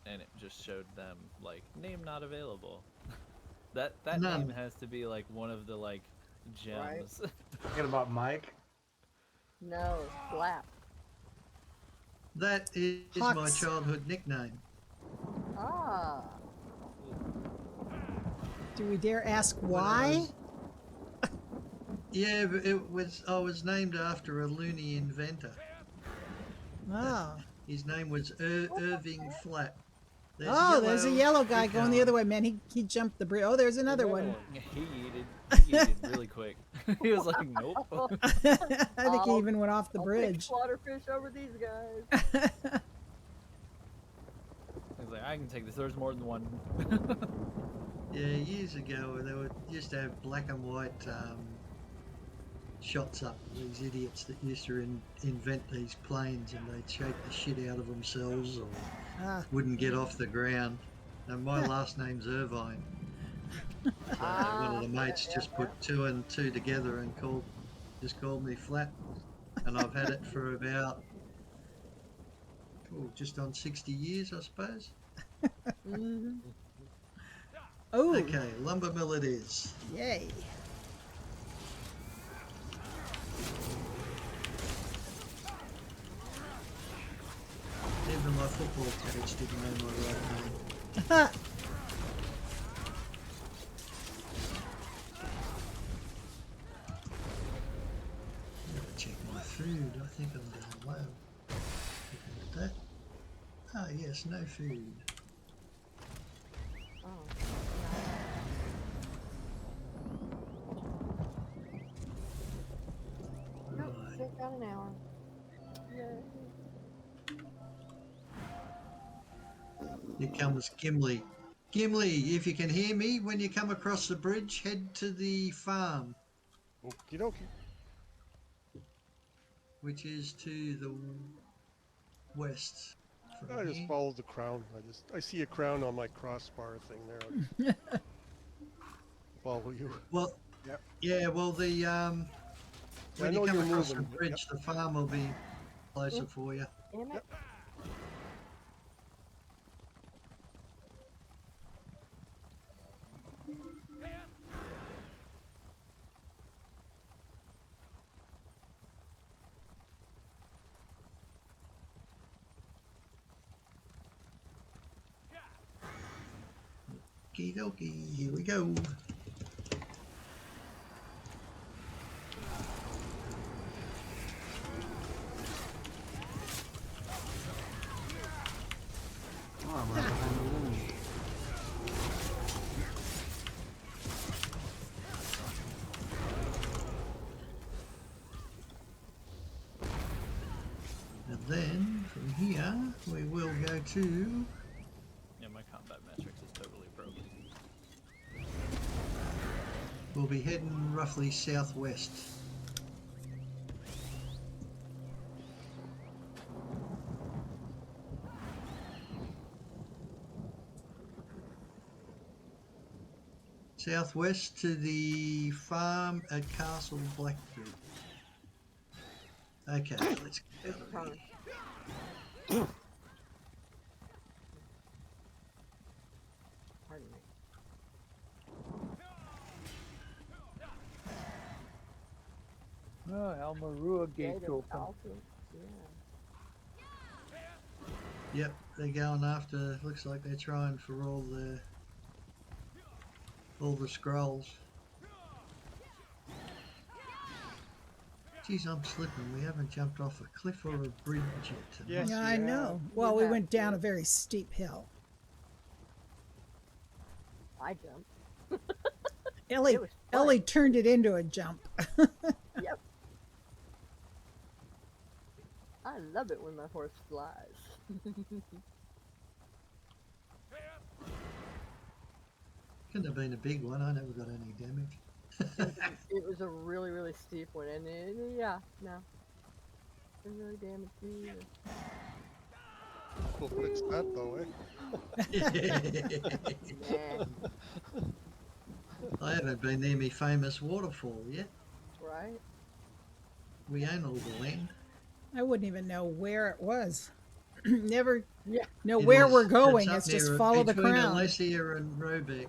and it just showed them, like, name not available? that None. name has to be, like, one of the, like, gems. Talking about Mike? No, Flap. That is Hux. my childhood nickname. Ah. Do we dare ask why? Yeah, but I was named after a loony inventor. Oh. His name was Irving Flap. Oh, there's a yellow guy going the other way, man. He jumped the bridge. Oh, there's another one. He yeeted really quick. He was like, nope. I think he even went off the I'll bridge. Pick slaughterfish over these guys. He's like, I can take this. There's more than one. Yeah, years ago they would used to have black and white shots up. These idiots that used to invent these planes, and they'd shake the shit out of themselves or Ah. wouldn't get off the ground. And my last name's Irvine. So one of the mates just put two and two together and called me Flat, and I've had it for about just on 60 years, I suppose. Mm-hmm. Oh, Okay, lumber mill it is. yay. Even my football coach didn't know my right name. Gotta check my food. I think I'm doing well. Looking at that. Ah, yes, no food. Oh. Nope, Right. still got an hour. Yay. Here comes Gimli. Gimli, if you can hear me, when you come across the bridge, head to the farm, Okie dokie. which is to the west from I just here. follow the crown. I see a crown on my crossbar thing there. I'll just follow you. Well, Yep. yeah, well, the when I you know come you're across moving. the bridge, the farm will be closer for you. Damn it. Okie dokie, here we go. Oh, I'm right behind the loom. And then from here we will go to Yeah, my combat metrics is totally broken. we'll be heading roughly southwest. Southwest to the farm at Castle Blackbird. Okay, let's go. It's coming. Pardon me. Oh, Almarua gate's Gate of open. Alpha. Yeah. Yep, they're going after. Looks like they're trying for all the scrolls. Geez, I'm slipping. We haven't jumped off a cliff or a bridge yet tonight. Yes, Yeah, you I have. know. Well, we have went down to. a very steep hill. I jumped. Ellie, It was fun. Ellie turned it into a jump. Yep. I love it when my horse flies. Couldn't have been a big one. I never got any damage. It was a really, really steep one, and yeah, no. It really damaged me either. We'll fix that though, eh? Nah, I haven't been near me famous waterfall yet. right? We own all the land. I wouldn't even know where it was. Never Yeah. know It where is- we're going. up It's just near- follow the between crown. Alessia and Robeck.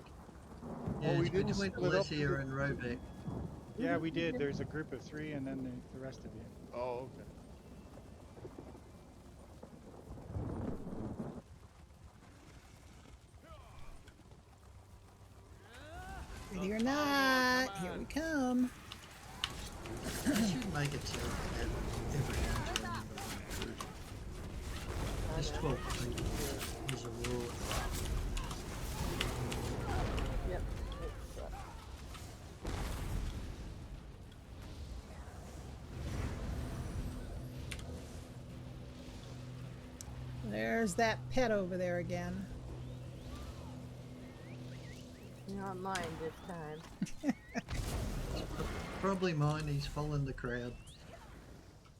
Yeah, Oh, we it's didn't between split up Alessia the- and Robeck. Yeah, we did. There's a group of 3 and then the rest of you. Oh, okay. Ready or not, here we come. I should make it so every time to remember the group. Just 12 people as a rule. Yep. It's, There's that pet over there again. yeah, Not mine this time. Probably mine. He's following the crowd.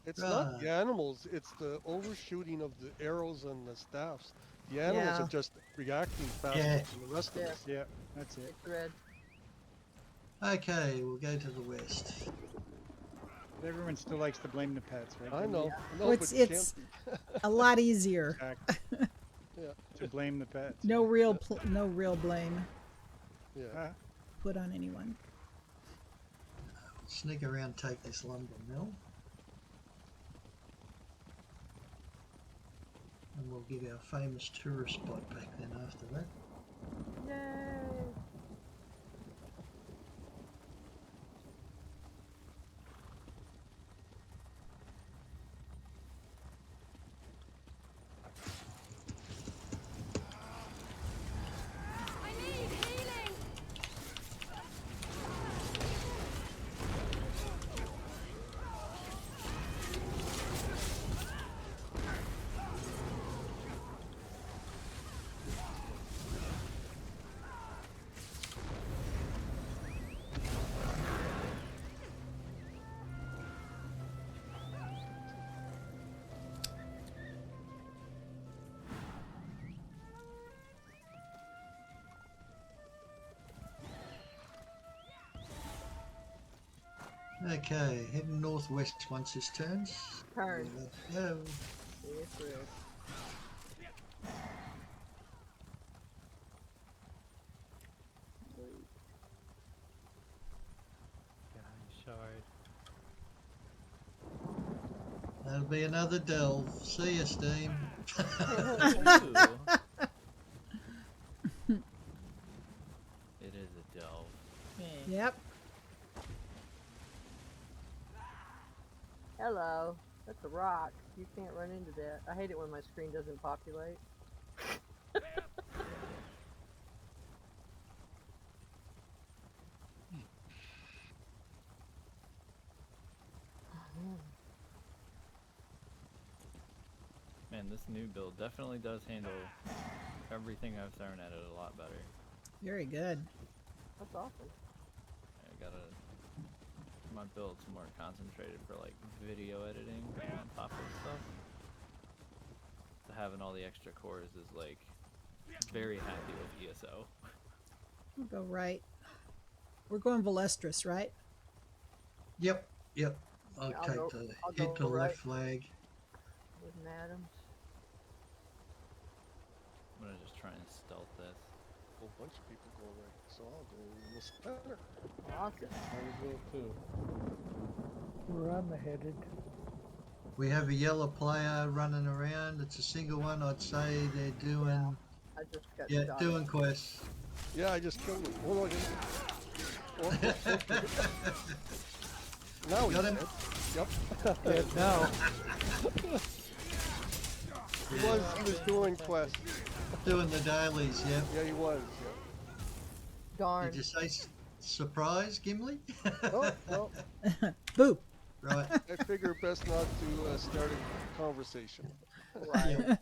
It's not the animals, it's the overshooting of the arrows and the staffs. The animals Yeah. are just reacting faster Yeah. than the rest of us. Yeah, that's it. It's red. Okay, we'll go to the west. But everyone still likes to blame the pets, right? I know. Yeah. No, Well, but it's a lot easier. Exactly. Yeah. To blame the pets. No real blame Yeah. put on anyone. Sneak around, take this lumber mill. And we'll get our famous tourist spot back then after that. Yay! Okay, heading northwest once this turns. Turn. Go. It's red. Shard. That'll be another delve. See you, Steam. Ooh. It is a delve. Yep. Hello. That's a rock. You can't run into that. I hate it when my screen doesn't populate. Man, this new build definitely does handle everything I've thrown at it a lot better. Very good. That's awesome. I gotta. My build's more concentrated for like video editing on top of stuff. So having all the extra cores is like very happy with ESO. We'll go right. We're going Valestris, right? Yep, yep. I'll I'll take go- the I'll hit go the right. left flag. With Adams. I'm gonna just try and stealth this. A whole bunch of people go right, so I'll go in the center. Awesome. Where I'm headed. We have a yellow player running around. It's a single one. I'd say they're doing I just got shot. doing quests. Yeah, I just killed him. Oh, no, I didn't. Now he's Got him? dead. Yep. Dead now. He was doing quests. Doing the dailies, yep. Yeah, he was. Darn. Did you say surprise, Gimli? Oh, well, Boo. Right. I figure best not to start a conversation. Yeah.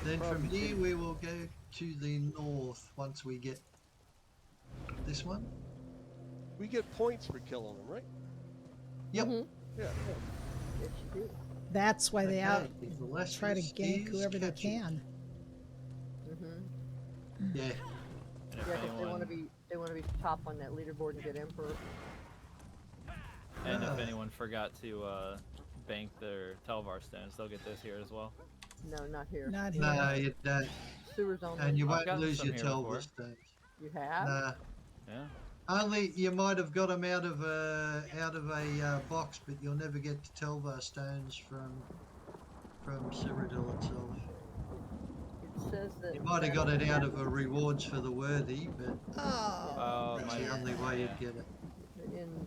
Then from here we will go to the north once we get this one. We get points for killing him, right? Yep. Mhm. Yeah. Yes, you do. That's why they out Okay, Valestris try to gank is whoever they captured. can. Mhm. Yeah. And if Yeah, 'cause they want to anyone, be top on that leaderboard and get Emperor. and if anyone forgot to bank their Telvar stones, they'll get this here as well. No, not here. Not here. No, you don't. Sewers only. And you I've won't gotten lose some your here before. Telvar stones. You have? Nah. Yeah. Only you might have got them out of a box, but you'll never get the Telvar stones from Cyrodiil itself. It says that. You might have got it out of a rewards for the worthy, but Oh. that's my the only way yeah. you'd get it.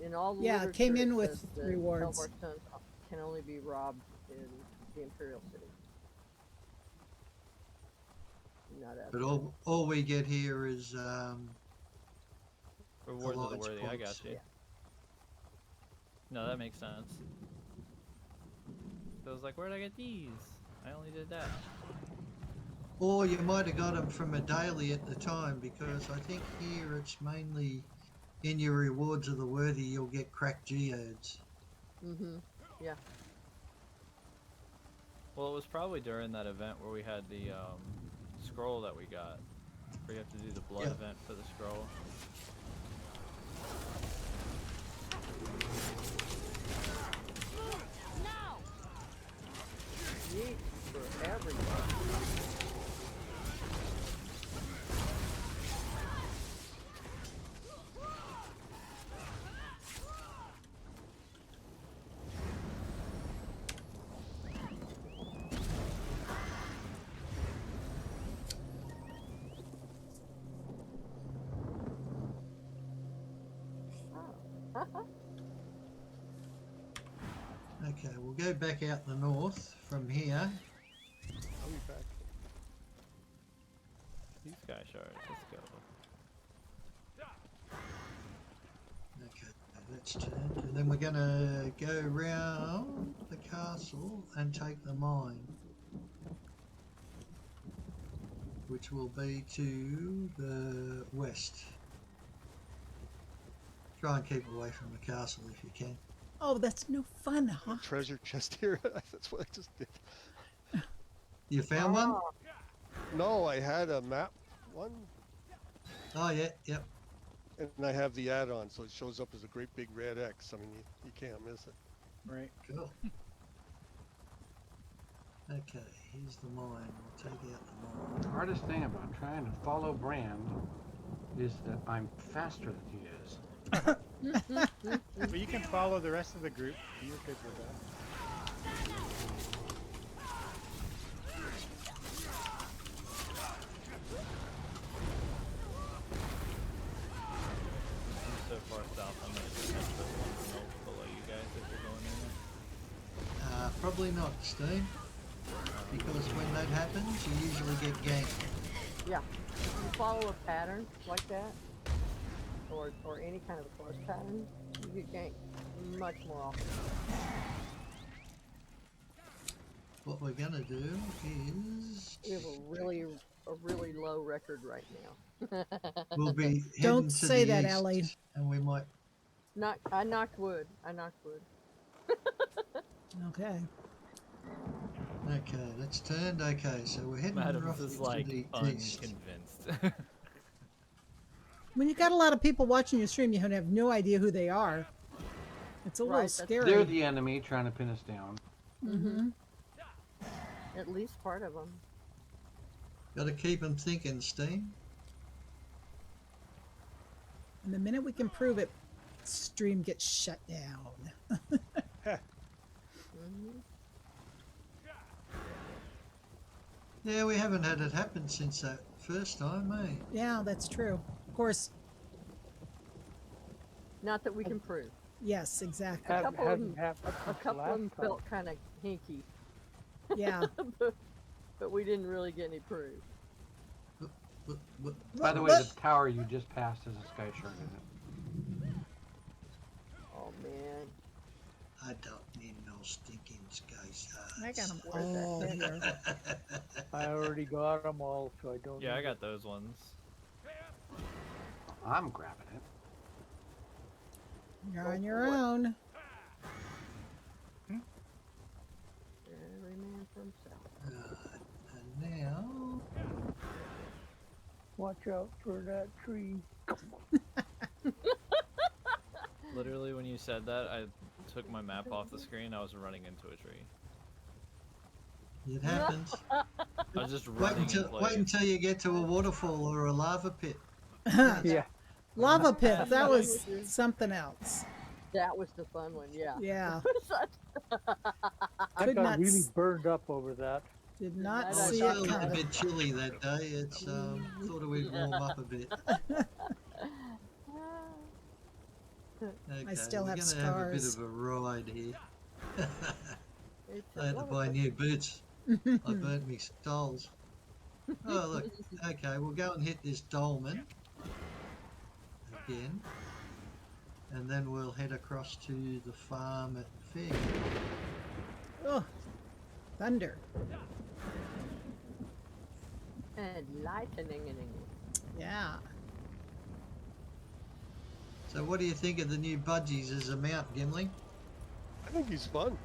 In all the Yeah, it literature, came in it with says that rewards. Telvar stones can only be robbed in the Imperial City. Not But outside. all we get here is Rewards of the Alliance worthy, I points. got you. No, that makes sense. So I was like, where'd I get these? I only did that. Or you might have got them from a daily at the time, because I think here it's mainly in your rewards of the worthy you'll get cracked geodes. Mm-hmm. Yeah. Well, it was probably during that event where we had the scroll that we got. Where you have to do the blood Yeah. event for the scroll. Yeet for everyone. Okay, we'll go back out the north from here. I'll be back. These sky shards, let's go. Okay, that's turned. And then we're going to go round the castle and take the mine, which will be to the west. Try and keep away from the castle if you can. Oh, that's no fun, huh? Treasure chest here. That's what I just did. You found one? No, I had a map one, Oh, yeah, yep. and I have the add-on, so it shows up as a great big red X. I mean, you can't miss it. Right. Cool. Okay, here's the mine. We'll take out the The mine. hardest thing about trying to follow Brand is that I'm faster than he is. But you can follow the rest of the group. You're good with that. I'm so far south, I'm gonna just catch the one below you guys if you're going in. Probably not, Steve. Because when that happens, you usually get ganked. Yeah. If you follow a pattern like that, or any kind of a course pattern, you get ganked much more often. What we're gonna do is We have a really low record right now. we'll be heading Don't to say the that, east, Ellie. and we might. I knocked wood. I knocked wood. Okay. Okay, that's turned. Okay, so we're heading Madam roughly is to like the east. unconvinced. When you got a lot of people watching your stream, you have no idea who they are. It's a Right, little that's- scary. They're the enemy trying to pin us down. Mm-hmm. At least part of them. Got to keep them thinking, Steen. And the minute we can prove it, stream gets shut down. Mm-hmm. Yeah, we haven't had it happen since that first time, eh? Yeah, that's true. Of course, Not that we can prove. yes, exactly. A couple of Hasn't them, happened a since couple of last them time. felt kind of hinky, Yeah. but we didn't really get any proof. By the way, the tower you just passed is a sky shard, isn't it? Oh man. I don't need no stinking sky shards. I got them Where's that all thing? here. I already got them all, so I don't. Yeah, I need got those ones. I'm grabbing it. You're on your own. Every man for himself. And now, Watch out for that tree. Literally, when you said that, I took my map off the screen. I was running into a tree. it happens. I was just running in place. Wait until you get to a waterfall or a lava pit. Yeah. Lava pit. That was something else. That was the fun one, yeah. Yeah. I Could got not really s- burned up over that. Did not I Oh, see it's it still a coming. bit chilly that day. It's thought we'd warm up a bit. Okay, still we're have gonna have a bit scars. of a ride here. It's I had to another buy thing. new boots. I burnt me soles. Oh look, okay, we'll go and hit this dolmen again, and then we'll head across to the farm at Fair. Oh, thunder. Enlightening. Yeah. So what do you think of the new budgies as a mount, Gimli? I think he's fun.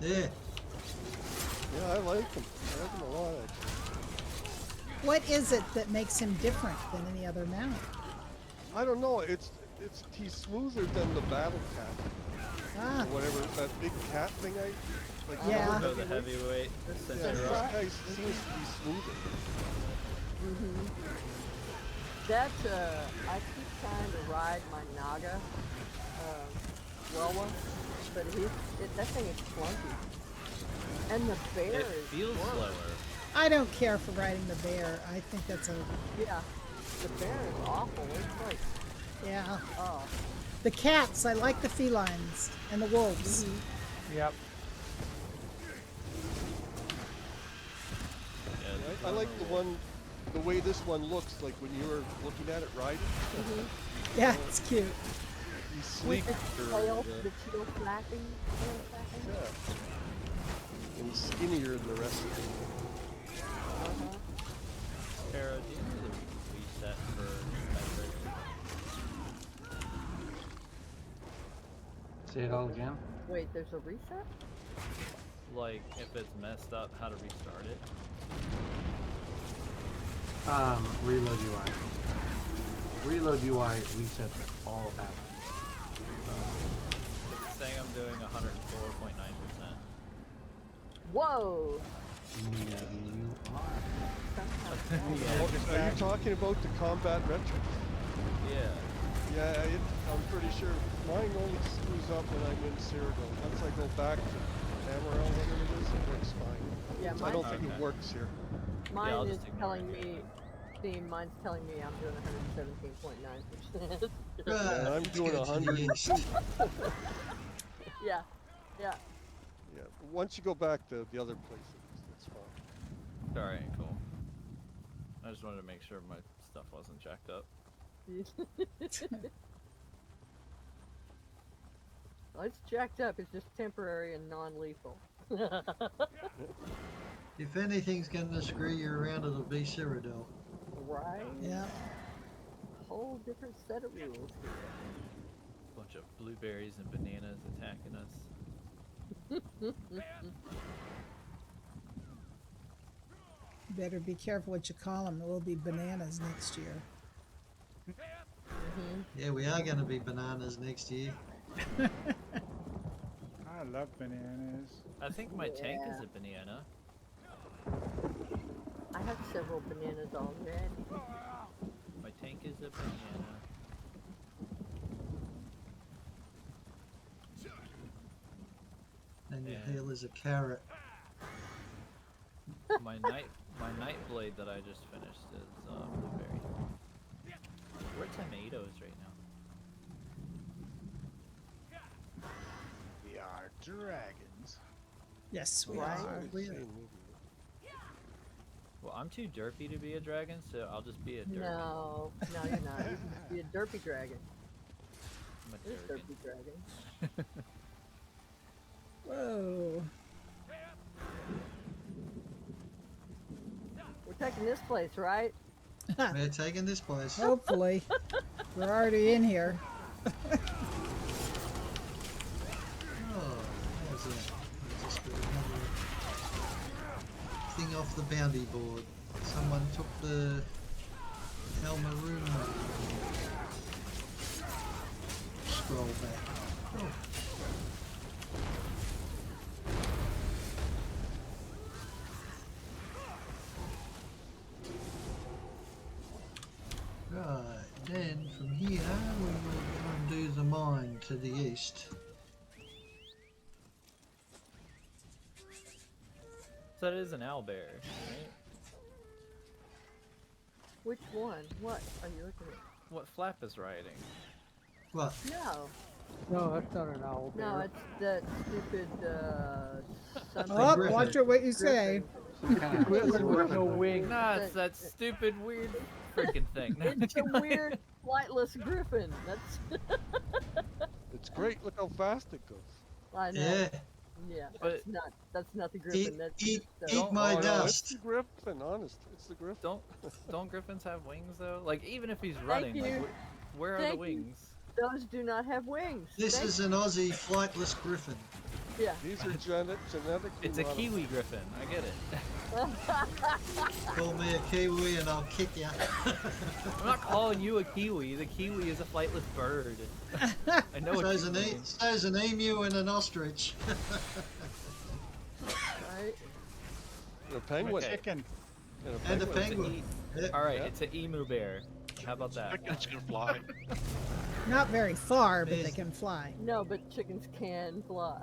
Yeah. Yeah, I like him. I like him a lot, actually. What is it that makes him different than any other mount? I don't know. He's smoother than the battle cat. Ah. Or whatever that big cat thing Yeah. Oh, the heavyweight. Yeah, this guy seems to be smoother. That I keep trying to ride my Naga, Welwa, but that thing is clunky. And the bear It is feels worse. slower. I don't care for riding the bear. I think that's a Yeah, the bear is awful. It's like, yeah. oh. The cats, I like the felines and the wolves. Yep. I like the way this one looks, like when you were looking at it riding. Yeah, it's cute. He's sleek. With the tail, the tail flapping. Yeah. And skinnier than the rest of them. Tara, do you know the reset for metrics? Say it all again. Wait, there's a reset? Like, if it's messed up, how to restart it? Reload UI. Reload UI resets all apps. It's saying I'm doing 104.9%. Whoa! Maybe you are. Are you talking about the combat metrics? Yeah. Yeah, I'm pretty sure mine only screws up when I'm in Cyrodiil. Once I go back to Amaral, whatever it is, it works fine. Yeah, So I don't mine's- think it works here. Mine is telling me, mine's telling me I'm doing 117.9%. Yeah, I'm doing 100. Yeah. Yeah, once you go back to the other places, it's fine. Alright, cool. I just wanted to make sure my stuff wasn't jacked up. Well, it's jacked up. It's just temporary and non-lethal. If anything's going to screw you around, it'll be Cyrodiil. Right? Yeah. Whole different set of rules here. Bunch of blueberries and bananas attacking us. Better be careful what you call them. It will be bananas next year. Yeah, we are going to be bananas next year. I love bananas. I think my tank is a banana. I have several bananas already. My tank is a banana. And your heel is a carrot. My night blade that I just finished is blueberry. We're tomatoes right now. We are dragons. Yes, we Right. are. We are. Well, I'm too derpy to be a dragon, so I'll just be a derpy. No, you're not. You can be a derpy dragon. I'm a There's derpy. derpy dragon. Whoa. We're taking this place, right? We're taking this place. Hopefully. We're already in here. Oh, how's that? I just got another thing off the bounty board. Someone took the Helma room scroll back. Oh. Right, then from here we will go and do the mine to the east. So that is an owlbear, right? Which one? What are you looking at? What Flap is riding? What? No. No, that's not an owl bear. No, it's that stupid, something. Oh, Griffin. watch it what you say. Griffin with no wings. Nah, it's that stupid weird freaking thing. It's a weird, flightless griffin. That's. It's great. Look how fast it goes. I know. Yeah, Yeah, But that's not the griffin. That's Eat the, my Oh, no, it's dust. the Griffin, honest. It's the Griffin. don't griffins have wings though? Like even if he's Thank running, like you. where are the Thank you. wings? Those do not have wings. This Thank is an Aussie flightless griffin. Yeah. These are genetically It's a modified. kiwi griffin. I get it. Call me a kiwi and I'll kick you. I'm not calling you a kiwi. The kiwi is a flightless bird. I know what So's you an, mean. so's an emu and an ostrich. Right. And a penguin. Okay. Chicken. And a It's an penguin. All right, Yeah. it's an emu bear. How about that? Chickens can fly. Not very far, but Yes. they can fly. No, but chickens can fly.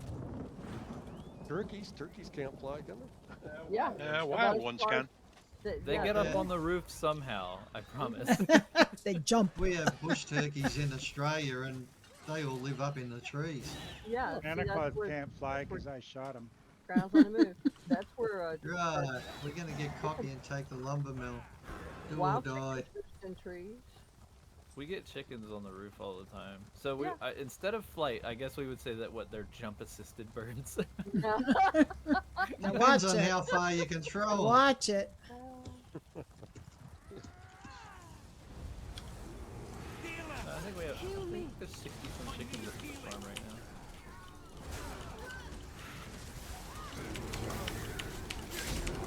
Turkeys can't fly, can they? Yeah. Yeah, About wild as ones far can. They yeah, get up Yeah. on the roof somehow. I promise. They jump. We have bush turkeys in Australia and they all live up in the trees. Yeah. see, Santa that's Claus where can't fly because I shot him. Crown's on the move. That's where Right, we're gonna get cocky and take the lumber mill. Do or wild die. chickens in trees. We get chickens on the roof all the time. So we, Yeah. instead of flight, I guess we would say that they're jump-assisted birds. Yeah. Now Depends watch on it. how far you can throw 'em. Watch it. I think we have. I think there's 60-some chickens at the farm right now.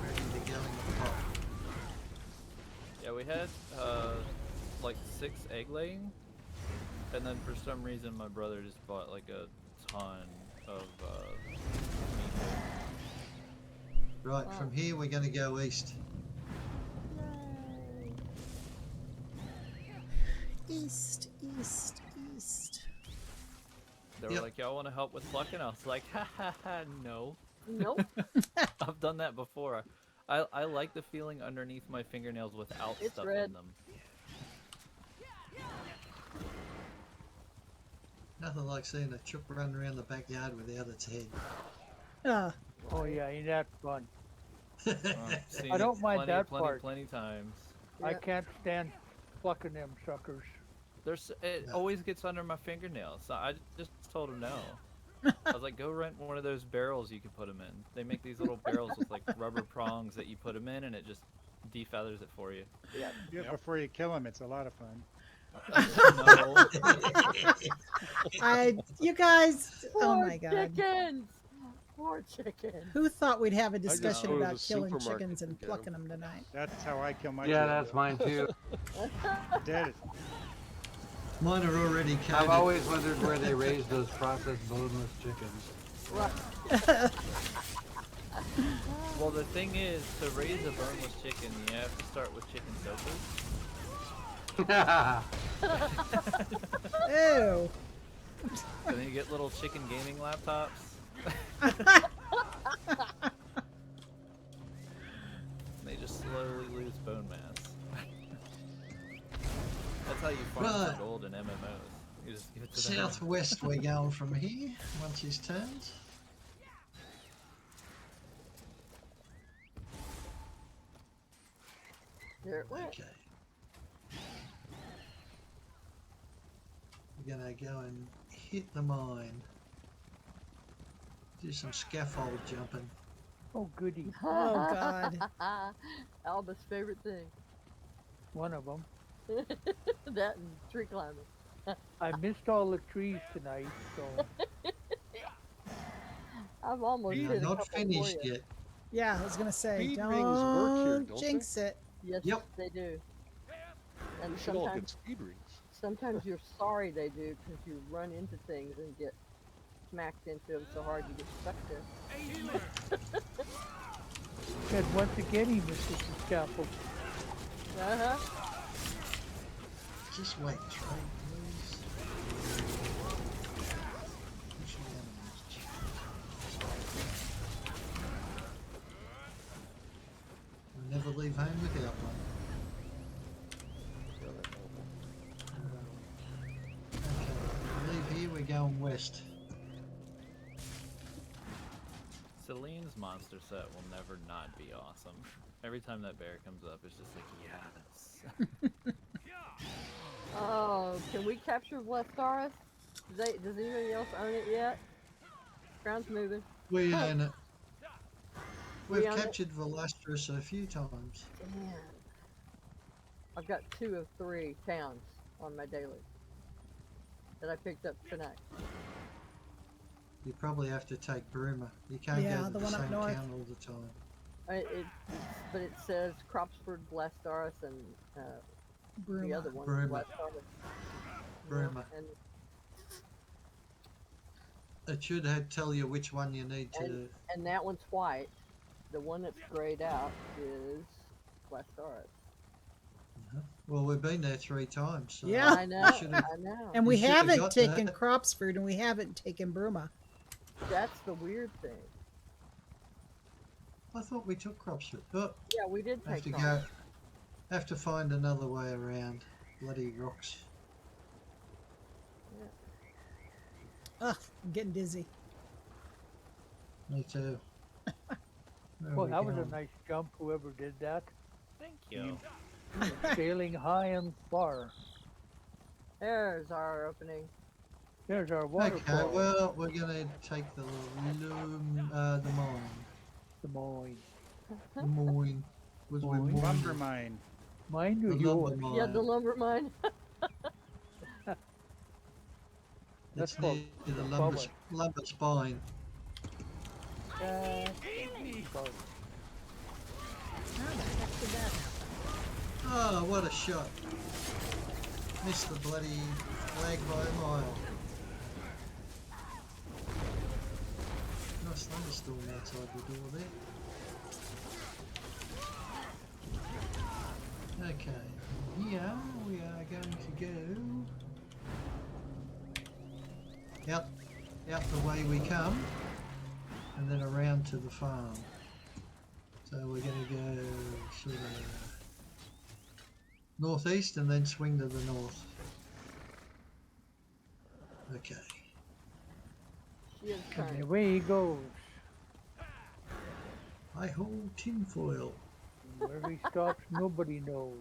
Ready to go in the pot. Yeah, we had like 6 egg laying, and then for some reason my brother just bought like a ton of meat. Right, from here we're gonna go east. East, east, east. They were Yep. like, "Y'all want to help with plucking?" I was like, "Ha ha ha, no." Nope. I've done that before. I like the feeling underneath my fingernails without It's stuff red. in them. Nothing like seeing a chook run around the backyard without its head. Oh yeah, ain't that fun? Seen I don't it mind plenty, that plenty, part. plenty times. I Yeah. can't stand plucking them suckers. It always gets under my fingernails. So I just told him no. I was like, go rent one of those barrels you can put them in. They make these little barrels with like rubber prongs that you put them in, and it just defeathers it for you. Yeah. Do it before you kill him. It's a lot of fun. No. You guys, oh Poor my God. Chickens. Poor chickens. Who thought we'd have a just discussion go to about the killing supermarket chickens and and get 'em. plucking them tonight? That's how I kill my Yeah, chicken. that's mine too. Dead. Mine are already I've coated. always wondered where they raise those processed boneless chickens. Right. Well, the thing is, to raise a boneless chicken, you have to start with chicken sofas. Ew. And then you get little chicken gaming laptops. They just slowly lose bone mass. That's how you farm Right. for gold in MMOs. You just give it to them. Southwest we're going from here, once he's turned. There it went. Okay. We're gonna go and hit the mine. Do some scaffold jumping. Oh goody, Oh God. Alba's favorite thing. one of them. That and tree climbing. I missed all the trees tonight, so I've almost We're hit a not couple finished for you. yet. Yeah, I was gonna say, Speed rings work here, don't don't jinx it. Yes, Yep. they do. And We should all sometimes, get speed rings. sometimes you're sorry they do because you run into things and get smacked into them so hard you get stuck there. said once again he missed the scaffold. Uh-huh. Just wait, trade, please. Push me down on this chair. We'll never leave home without one. Okay, leave here, we're going west. Celine's monster set will never not be awesome. Every time that bear comes up, it's just like, yes. Oh, can we capture Blastoris? Does anybody else own it yet? Ground's moving. We own it. We We've own it? captured Velastris a few times. Man. I've got 2 of 3 towns on my daily that I picked up tonight. You probably have to take Bruma. You can't Yeah, go to the the one up same north. town all the time. But it says Cropsford, Blastaris, and the Bruma. other one, Bruma. Blastaris. Bruma. And, It should tell you which one you need to. and that one's white. The one that's grayed out is Blastaris. Well, we've been there 3 times. So Yeah. I know. I know. And we You should've haven't got taken that. Cropsford and we haven't taken Bruma. That's the weird thing. I thought we took Cropsford. Oh, Yeah, we did have take to Cropsford. go. Have to find another way around. Bloody rocks. Ugh, I'm getting dizzy. Me too. Where Well, are we that was a going? nice jump, whoever did that. Thank you. Sailing high and far. There's our opening. There's our Okay, waterfall. well, we're gonna take the mine. The mine. The mine. Was we Mine. Lumber mine. Mine The or yours? lumber mine. Yeah, the lumber mine. That's It's near the lumber spine. How the heck did that happen? Oh, what a shot. Missed the bloody flag by a mile. Nice thunderstorm outside the door there. Okay, here we are going to go out the way we come and then around to the farm. So we're going to go sort of northeast and then swing to the north. Okay. And away he goes. I hold tinfoil. Where he stops, nobody knows.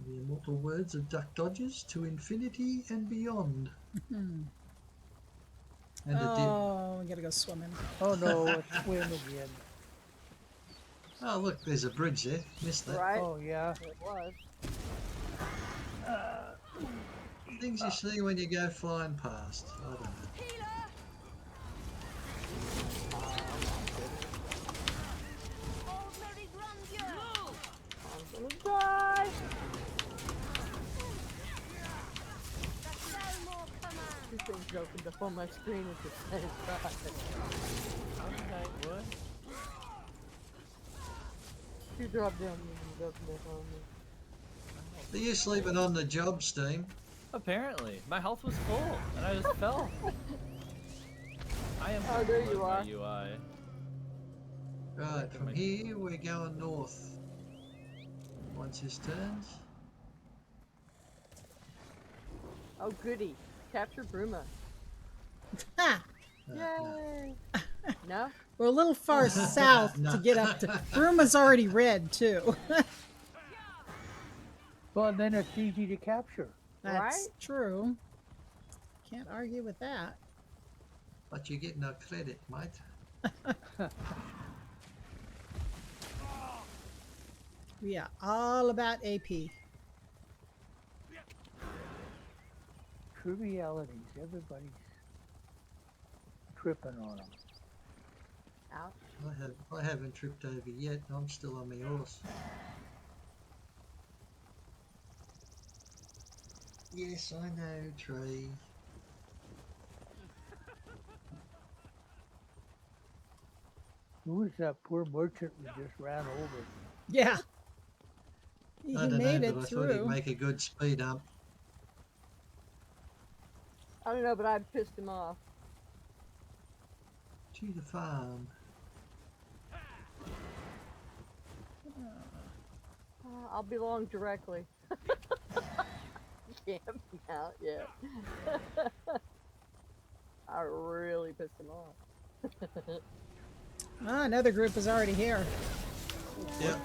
The immortal words of Duck Dodgers, to infinity and beyond. Hmm. And Oh, we gotta go swimming. Oh no, it's swim again. Oh look, there's a bridge there. Missed that. Right? Oh yeah. It was. Things you see when you go flying past. I don't know. I'm gonna die. Two things opened up on my screen at the same time. Okay, what? Two dropped down and opened up on me. Are you sleeping on the job, Steam? Apparently, my health was full, and I just fell. I am Oh, there full you of are. my UI. Right, from here we're going north. Once his turns. Oh, goody. Capture Bruma. Ha! Yay! No? We're a little far south No. to get up to. Bruma's already red too. Well, then it's easy to capture. That's Right? true. Can't argue with that. But you get no credit, mate. Yeah, all about AP. Trivialities. Everybody's tripping on them. Ouch. I haven't tripped over yet. I'm still on my horse. Yes, I know, Tree. Who was that poor merchant we just ran over? Yeah. He I don't made know, it but I thought he'd through. make a good speed up. I don't know, but I pissed him off. To the farm. I'll be along directly. Can't be out yet. I really pissed him off. Ah, another group is already here. Yep.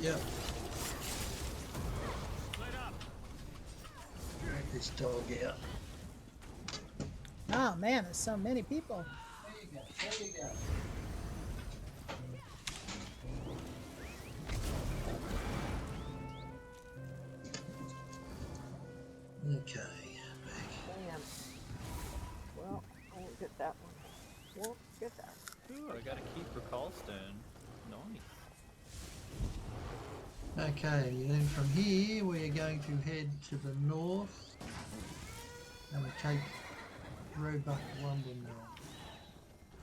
Yep. this dog out. Oh man, there's so many people. There you go. There you go. Okay, back. Damn. Well, I won't get that one. Won't get that one. Ooh, I got a key for Callstone. Nice. Okay, then from here we're going to head to the north and we take Roebuck Lumber Mill.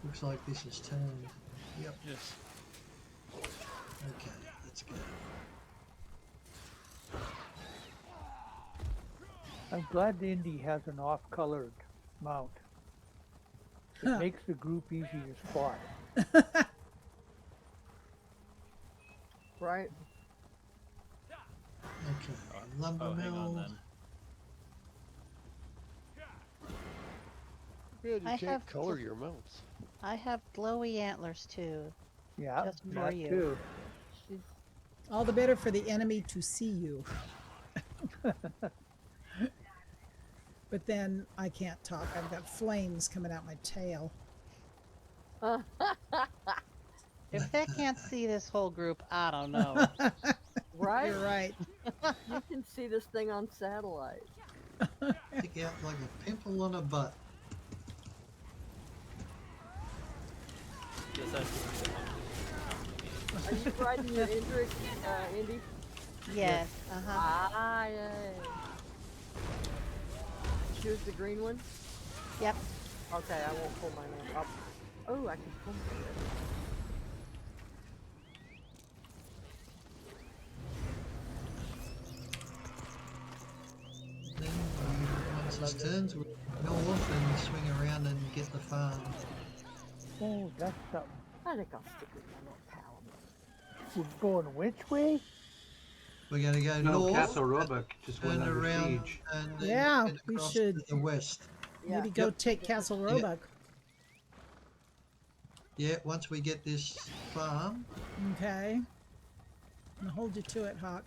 Looks like this is turned. Yep. Yes. Okay, let's go. I'm glad Indy has an off-colored mount. It Huh. makes the group easy to spot. Right? Okay, Lumber Oh, hang on Mill. then. Good, you I can't have color your mounts. I have glowy antlers too. Yeah, Just for that you. too. All the better for the enemy to see you. But then I can't talk. I've got flames coming out my tail. If they can't see this whole group, I don't know. Right? You're right. You can see this thing on satellite. Stick out like a pimple on a butt. Guess that's Are you riding your Indric, Indy? Yes. Uh-huh. Ah, yay. Choose the green one? Yep. Okay, I won't pull mine up. Oh, I can pull mine up. Then once this turns, we'll go off and swing around and get the farm. Oh, that's something. I think I'll stick with my little pal. We're going which way? We're going to go No, north, Castle Roebuck just went turn under around, siege. and then Yeah, head we across should to the west. Yeah. maybe go Yep. take Castle Yeah. Roebuck. Yeah, once we get this farm, Okay. I'll hold you to it, Hawk.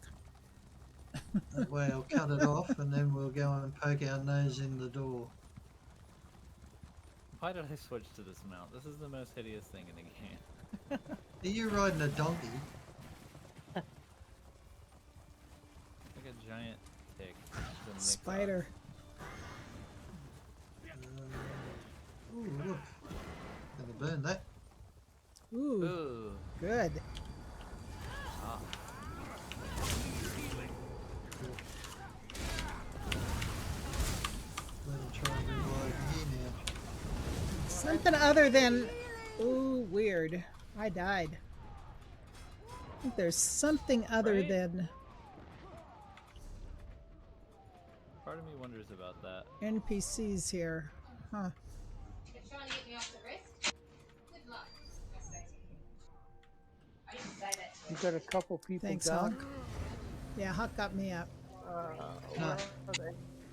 that way I'll cut it off and then we'll go and poke our nose in the door. Why did I switch to this mount? This is the most hideous thing in the game. Are you riding a donkey? Like a giant tick. It's a mix-up. Spider. Ooh, look. Gonna burn that. Ooh, Ooh. good. Ah. Let him try and reload here now. Something other than... Ooh, weird. I died. I think there's something other Right? than Part of me wonders about that. NPCs here. Huh. You're trying to get me off the wrist? Good luck, I say to you. I didn't say that to You you. got a couple people Thanks, down. Hawk. Yeah, Hawk got me up. Where are they?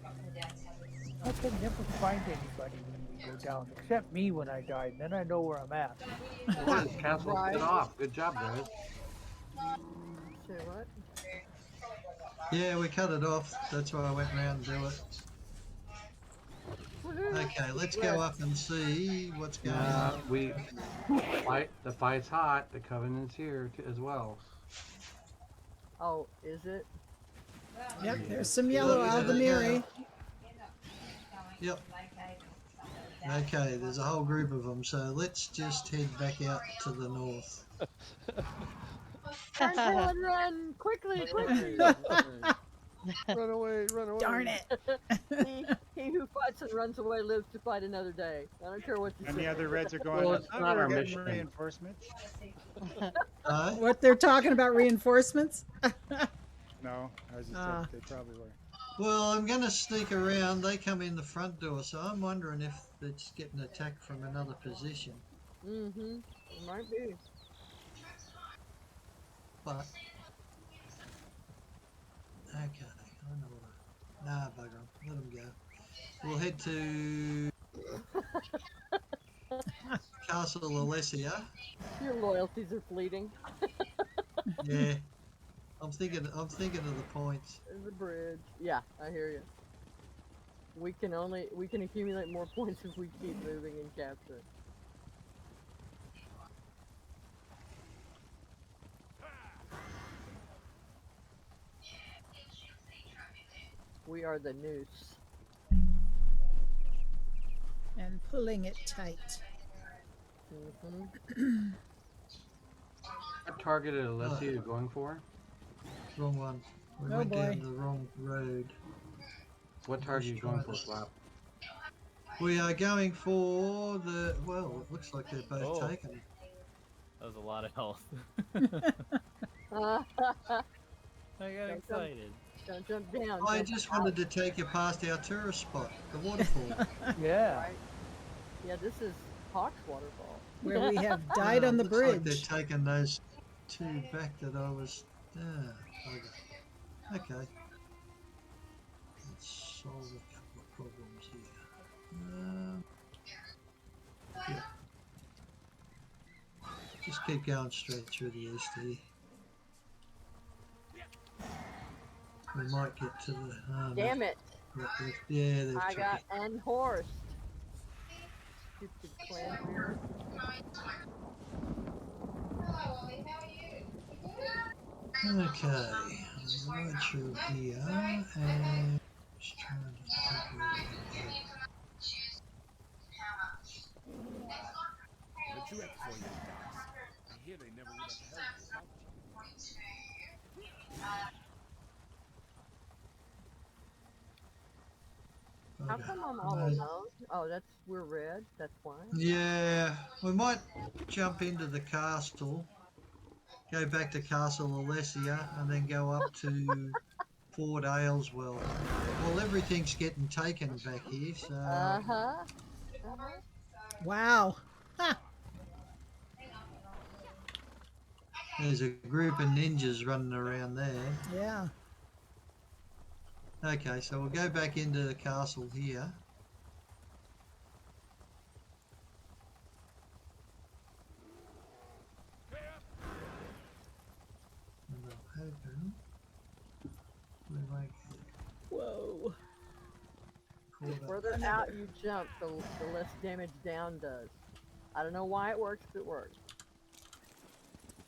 Fucking down tablets. I can never find anybody when we go down, except me when I died. Then I know where I'm at. Good, Castle's Right. been off. Good job, guys. Say what? Yeah, we cut it off. That's why I went round and do it. Woohoo! Okay, let's go up and see what's going on. The fight's hot. The Covenant's here as well. Oh, is it? Yep, there's some yellow Aldemiri. Yep. Okay, there's a whole group of them, so let's just head back out to the north. Run, Helen, run! Quickly, quickly! Run away, run away. Darn it. he who fights and runs away lives to fight another day. I don't care what you And say. the other Reds are going, Well, I it's thought not we were our getting mission. reinforcements. What they're talking about reinforcements? No, as you Ah. said, they probably were. Well, I'm going to sneak around. They come in the front door, so I'm wondering if it's getting attacked from another position. Mm-hmm. It might be. But okay, I know what. Nah, bugger 'em. Let them go. We'll head to Castle Alessia. Your loyalties are fleeting. Yeah, I'm thinking of the points. There's a bridge. Yeah, I hear you. We can accumulate more points if we keep moving and capturing. We are the noose. And pulling it tight. What target is Alessia going for? Wrong one. We Oh, went boy. down the wrong road. What target are you going for, Flap? We are going for the. Well, it looks like they're both Oh. taken. That was a lot of health. Don't I got excited. jump down. I jump just out. wanted to take you past our tourist spot, the waterfall. Yeah. Right. Yeah, this is Hawk's waterfall. Where we have died on the looks like they're bridge. taking those two back that I was. Okay. Let's solve a couple of problems here. Yeah. Just keep going straight through the east here. We might get to the. Damn it! Yeah, they've I took got it. unhorsed. Stupid clan fear. Okay, right through here and just trying to think where we're going to head. What you act for, young guys? I hear they never would have held without you. How come I'm all alone? Oh, we're red. That's why. Yeah, we might jump into the castle, go back to Castle Alessia, and then go up to Fort Ayleswell. Well, everything's getting taken back here, so. Wow. Ha. There's a group of ninjas running around there. Yeah. Okay, so we'll go back into the castle here. And I'm hoping we won't Whoa. The further out you jump, the less damage down does. I don't know why it works, but it works.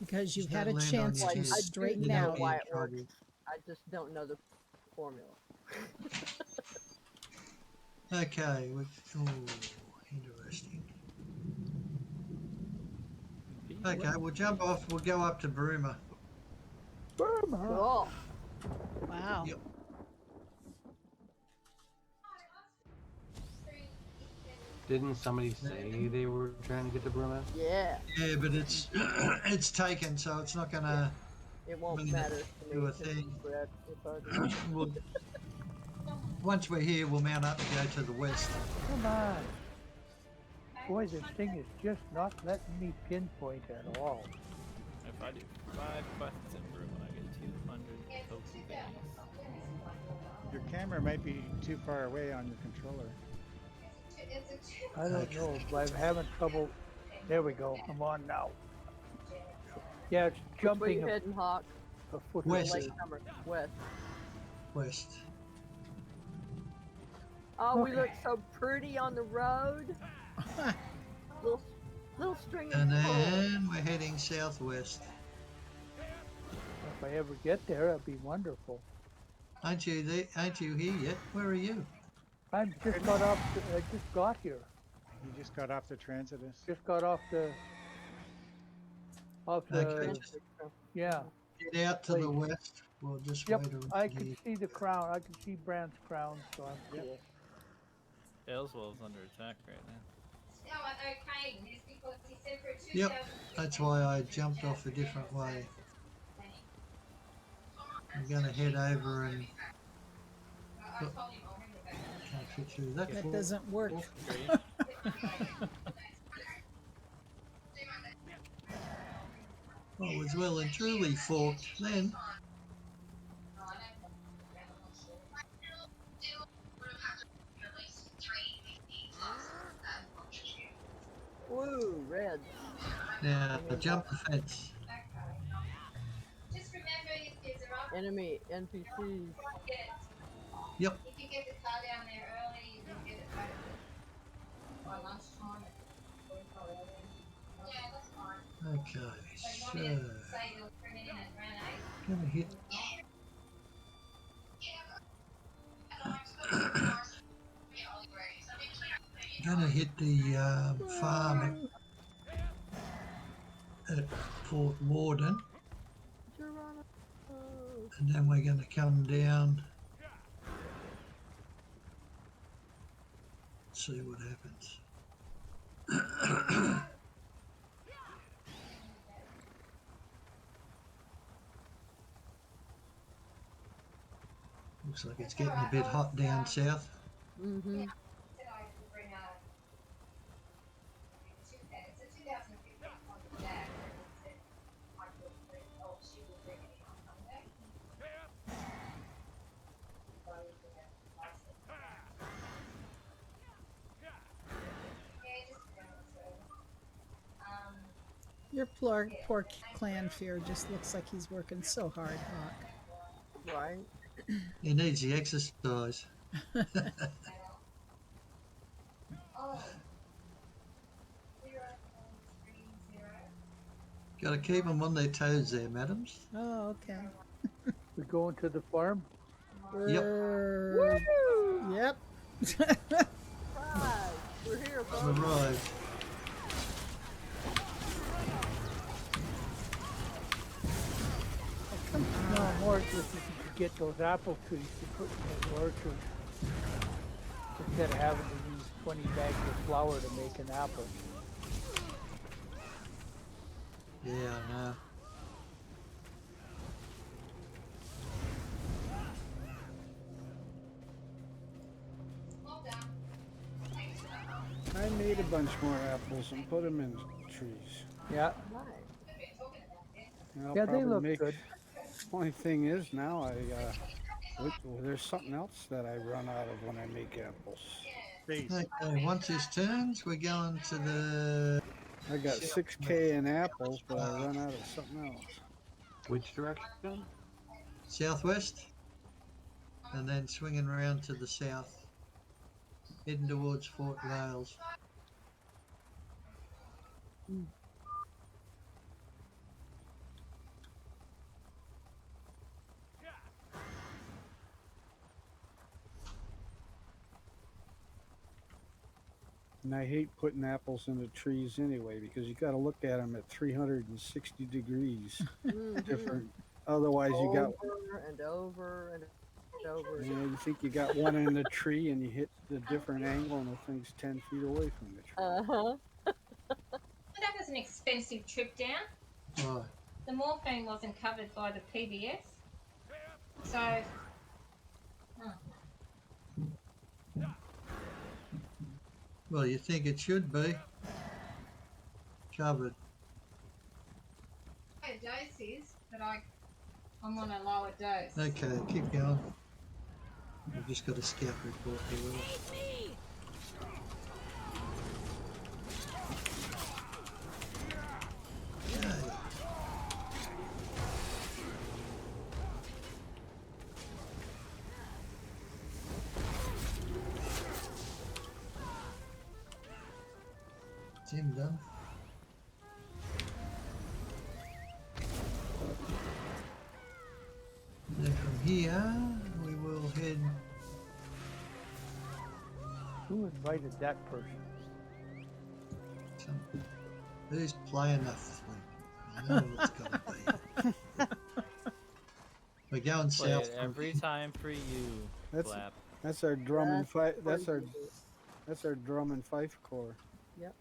Because you've Just had a don't land chance on to your head. straighten You know out. Why it works. I just don't know the formula. Okay, interesting. Okay, we'll jump off. We'll go up to Bruma. Cool. Wow. Yep. Didn't somebody say they were trying to get to Bruma? Yeah. Yeah, but it's it's taken, so it's not gonna. It won't mean, matter to do me. a 'cause thing. it's red. It's already We'll, once we're here, we'll mount up and go to the west. Come on. Boy, this thing is just not letting me pinpoint at all. If I do 5 quests in Bruma, I get 200 total days. Your camera might be too far away on your controller. I don't know, but I'm having trouble. There we go. I'm on now. Yeah, it's Where jumping you heading, Hawk? a foot. West. Latecomers. West. West. Oh, we look so pretty on the road. little string of And pearls. then we're heading southwest. If I ever get there, that'd be wonderful. Aren't you there? Aren't you here yet? Where are you? I just got off. I just got here. You just got off the Transitus. Just got off the. Okay, just Yeah. get out to the west. We'll just Yep. wait around I here. can see the crown. I can see Brand's crown, so I'm cool. Ayleswell's under attack right now. Yep, that's why I jumped off a different way. I'm gonna head over and. Oh, can't fit through that. That doesn't work. Oh, it was well and truly forked then. Woo, red. Now, jump the fence. Enemy NPCs. Yep. If you get the car down there early, by lunchtime. Yeah, that's fine. Okay, So you want so me to say you'll bring it in at around 8? gonna hit. Gonna hit the farm at Fort Warden, Geronimo. and then we're gonna come down. See what happens. Looks like it's getting a bit hot down south. Mm-hmm. Said I could bring it's a 2015 one for Dad, and said I could bring, oh, she will bring it in on Monday. So I would bring it license. Yeah, just around so. Your poor clan fear just looks like he's working so hard, Hawk. Right. He needs the exercise. Oh. Got to keep them on their toes there, madams. Oh, okay. We going to the farm? Yep. Yep. Right. We're here, I've folks. arrived. No, more just if you could get those apple trees to put in the orchard. Instead of having to use 20 bags of flour to make an apple. Yeah, I know. I made a bunch more apples and put them in trees. Yeah. And I'll Yeah, they probably look make, good. Only thing is now there's something else that I run out of when I make apples. Okay, once this turns, we're going to the. I got 6K in apples, but I run out of something else. Which direction? Southwest, and then swinging around to the south, heading towards Fort Wales. And I hate putting apples in the trees anyway because you got to look at them at 360 degrees different. Otherwise, you got over and over and over. you know, you think you got one in the tree and you hit the different angle and the thing's 10 feet away from the tree. Uh-huh. That was an expensive trip down. Right. The morphine wasn't covered by the PBS. So, Well, you think it should be covered. a dose is, but I'm on a lower dose. Okay, keep going. We've just got a scout report here. Okay. Tim done. Then from here, we will head. Who invited that person? Who's playing that flute? I know what it's gonna be. We're going Play south it from every here. time for you. Flap. That's our drum and fife. That's That's our drum and fife corps. Yep.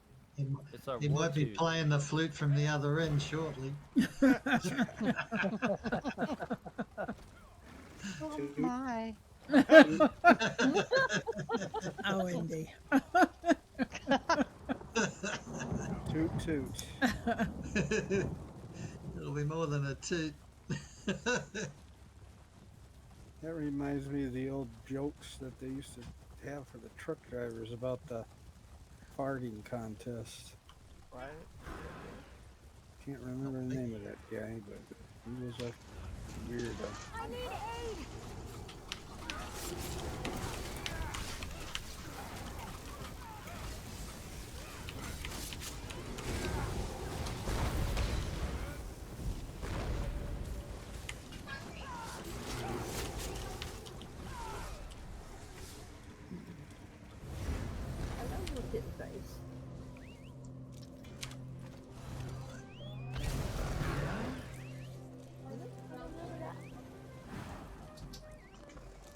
It's our He war might be tooth. playing the flute from the other end shortly. Oh my. Oh, Indy. Toot toot. It'll be more than a toot. That reminds me of the old jokes that they used to have for the truck drivers about the farting contest. Right. Can't remember the name of that guy, but he was a weirdo. I need aid!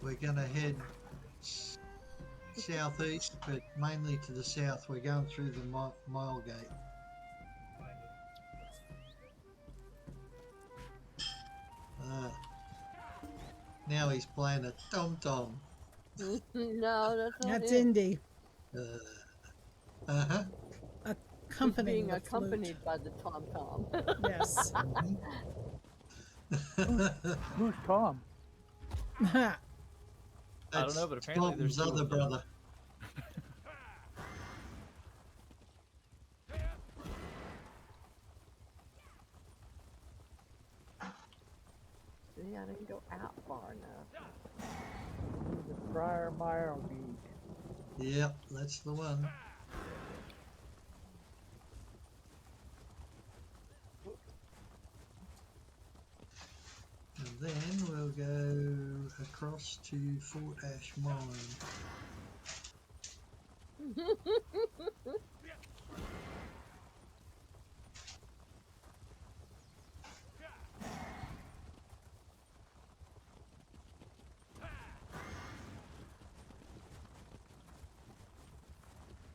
we're going to head southeast, but mainly to the south. We're going through the mile gate. Now he's playing a tom-tom. No, that's not That's it. Indy. Uh-huh. He's Accompanying being the accompanied by the tom-tom. flute. Yes. Who's Tom? I don't know, but apparently there's Tom's two other of them. brother. See, I didn't go out far enough. The Prior Mile Gate. Yep, that's the one. And then we'll go across to Fort Ash Mine.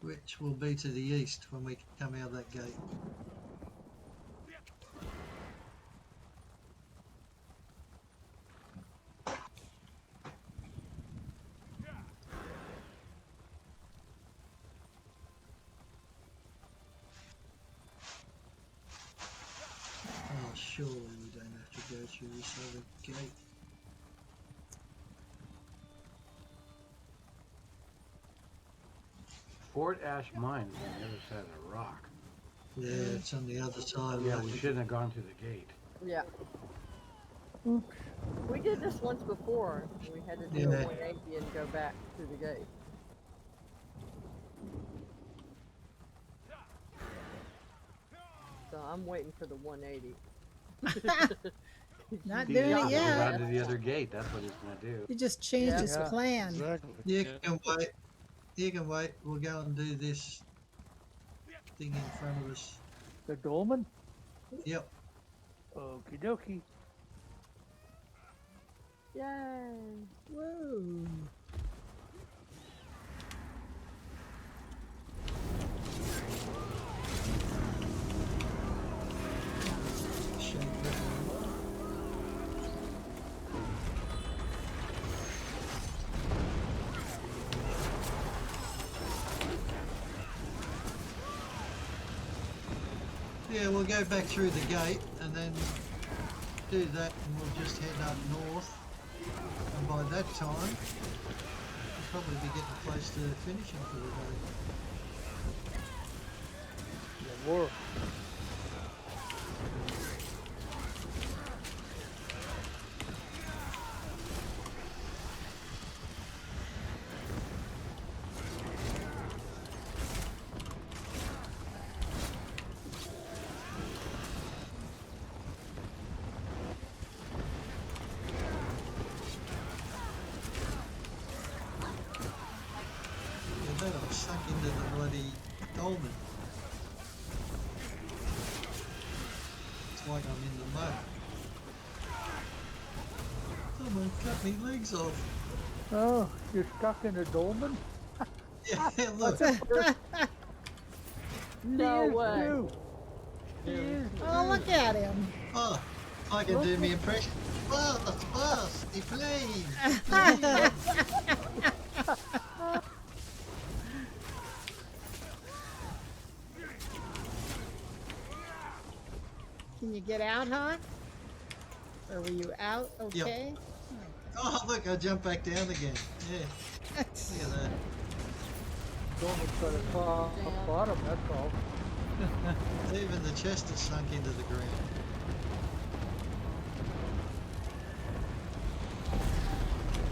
Which will be to the east when we come out of that gate. Oh, surely we don't have to go through this other gate. Fort Ash Mine is on the other side of the rock. Yeah, it's on the other side. Yeah, we shouldn't have gone through the gate. Yeah. Oops. We did this once before. We had to do Yeah. a 180 and go back through the gate. So I'm waiting for the 180. Not He's doing gonna it go yet. down to the other gate. That's what he's gonna do. He just changed Yeah. his Yeah. plan. Exactly. You can wait. You can wait. We'll go and do this thing in front of us. The dolmen? Yep. Okie dokie. Yay! Whoa. Shake that one. Yeah, we'll go back through the gate and then do that, and we'll just head up north. And by that time, we'll probably be getting close to finishing for the day. Yeah, work. Yeah, that I sunk into the bloody dolmen. It's like I'm in the mud. Someone cut me legs off. Oh, you're stuck in a dolmen? Yeah, look. No He is way. too. He is Oh, look at him. Oh, I can do me impression. Fast, the plane. Can you get out, huh? Or were you out okay? Oh, look, I jumped back down again. Yeah, look at that. Dolmen's got a top bottom, that's all. Even the chest is sunk into the ground.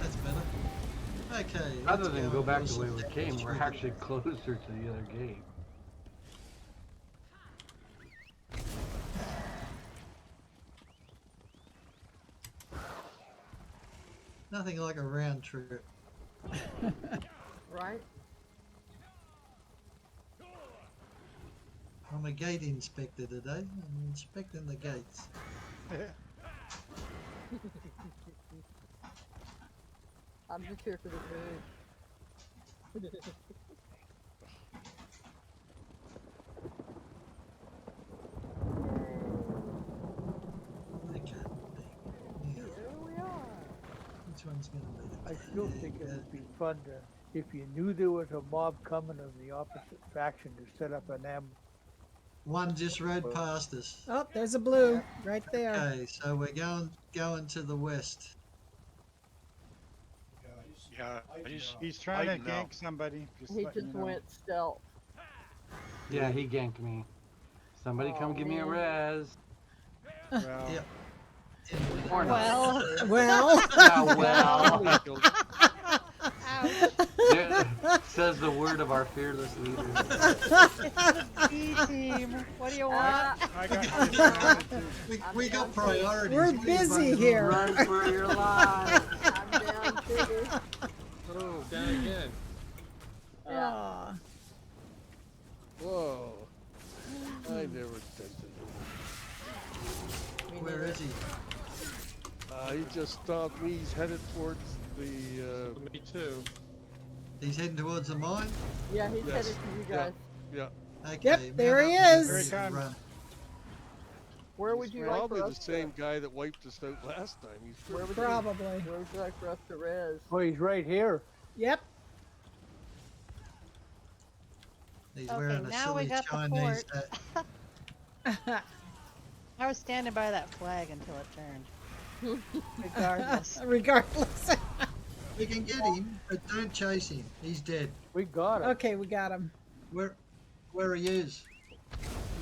That's better. Okay. Rather let's than go go and back do the way some we damage came, we're through the- actually closer to the other gate. Nothing like a round trip. Right? I'm a gate inspector today. I'm inspecting the gates. I'm just here for the food. They can't be. Yeah. Here we are. Which one's going to be? I still think it would be fun to, if you knew there was a mob coming of the opposite faction, to set up an ambush. One just rode past us. Oh, there's a blue right there. Okay, so we're going to the west. Yeah, He's trying to hiding now. gank somebody. Just He letting just you know. went stealth. Yeah, he ganked me. Somebody come give me a res. Well, Yep. Or not. Well. Yeah, well. There- says the word of our fearless leader. B-team, what do you want? I got dismounted too. We got priorities. We're What are you busy waiting on? here. Run for your life. I'm down too. Oh, down again. Yeah. Aw. Whoa. I never tested him. Where is he? He just stopped me. He's headed towards the. Me too. He's heading towards the mine? Yeah, he's Yes. headed to you guys. Yeah. Okay, Yep, man there up he and is. get ready Here he to run. Where would you like Probably for the us to? same guy that wiped us out last time. He's Where would Probably. where would you like for us to res? Oh, he's right here. Yep. He's Okay, wearing a now we silly got the Chinese fort. hat. I was standing by that flag until it turned. Regardless. Regardless. We can get him, but don't chase him. He's dead. We got him. Okay, we got him. Where he is.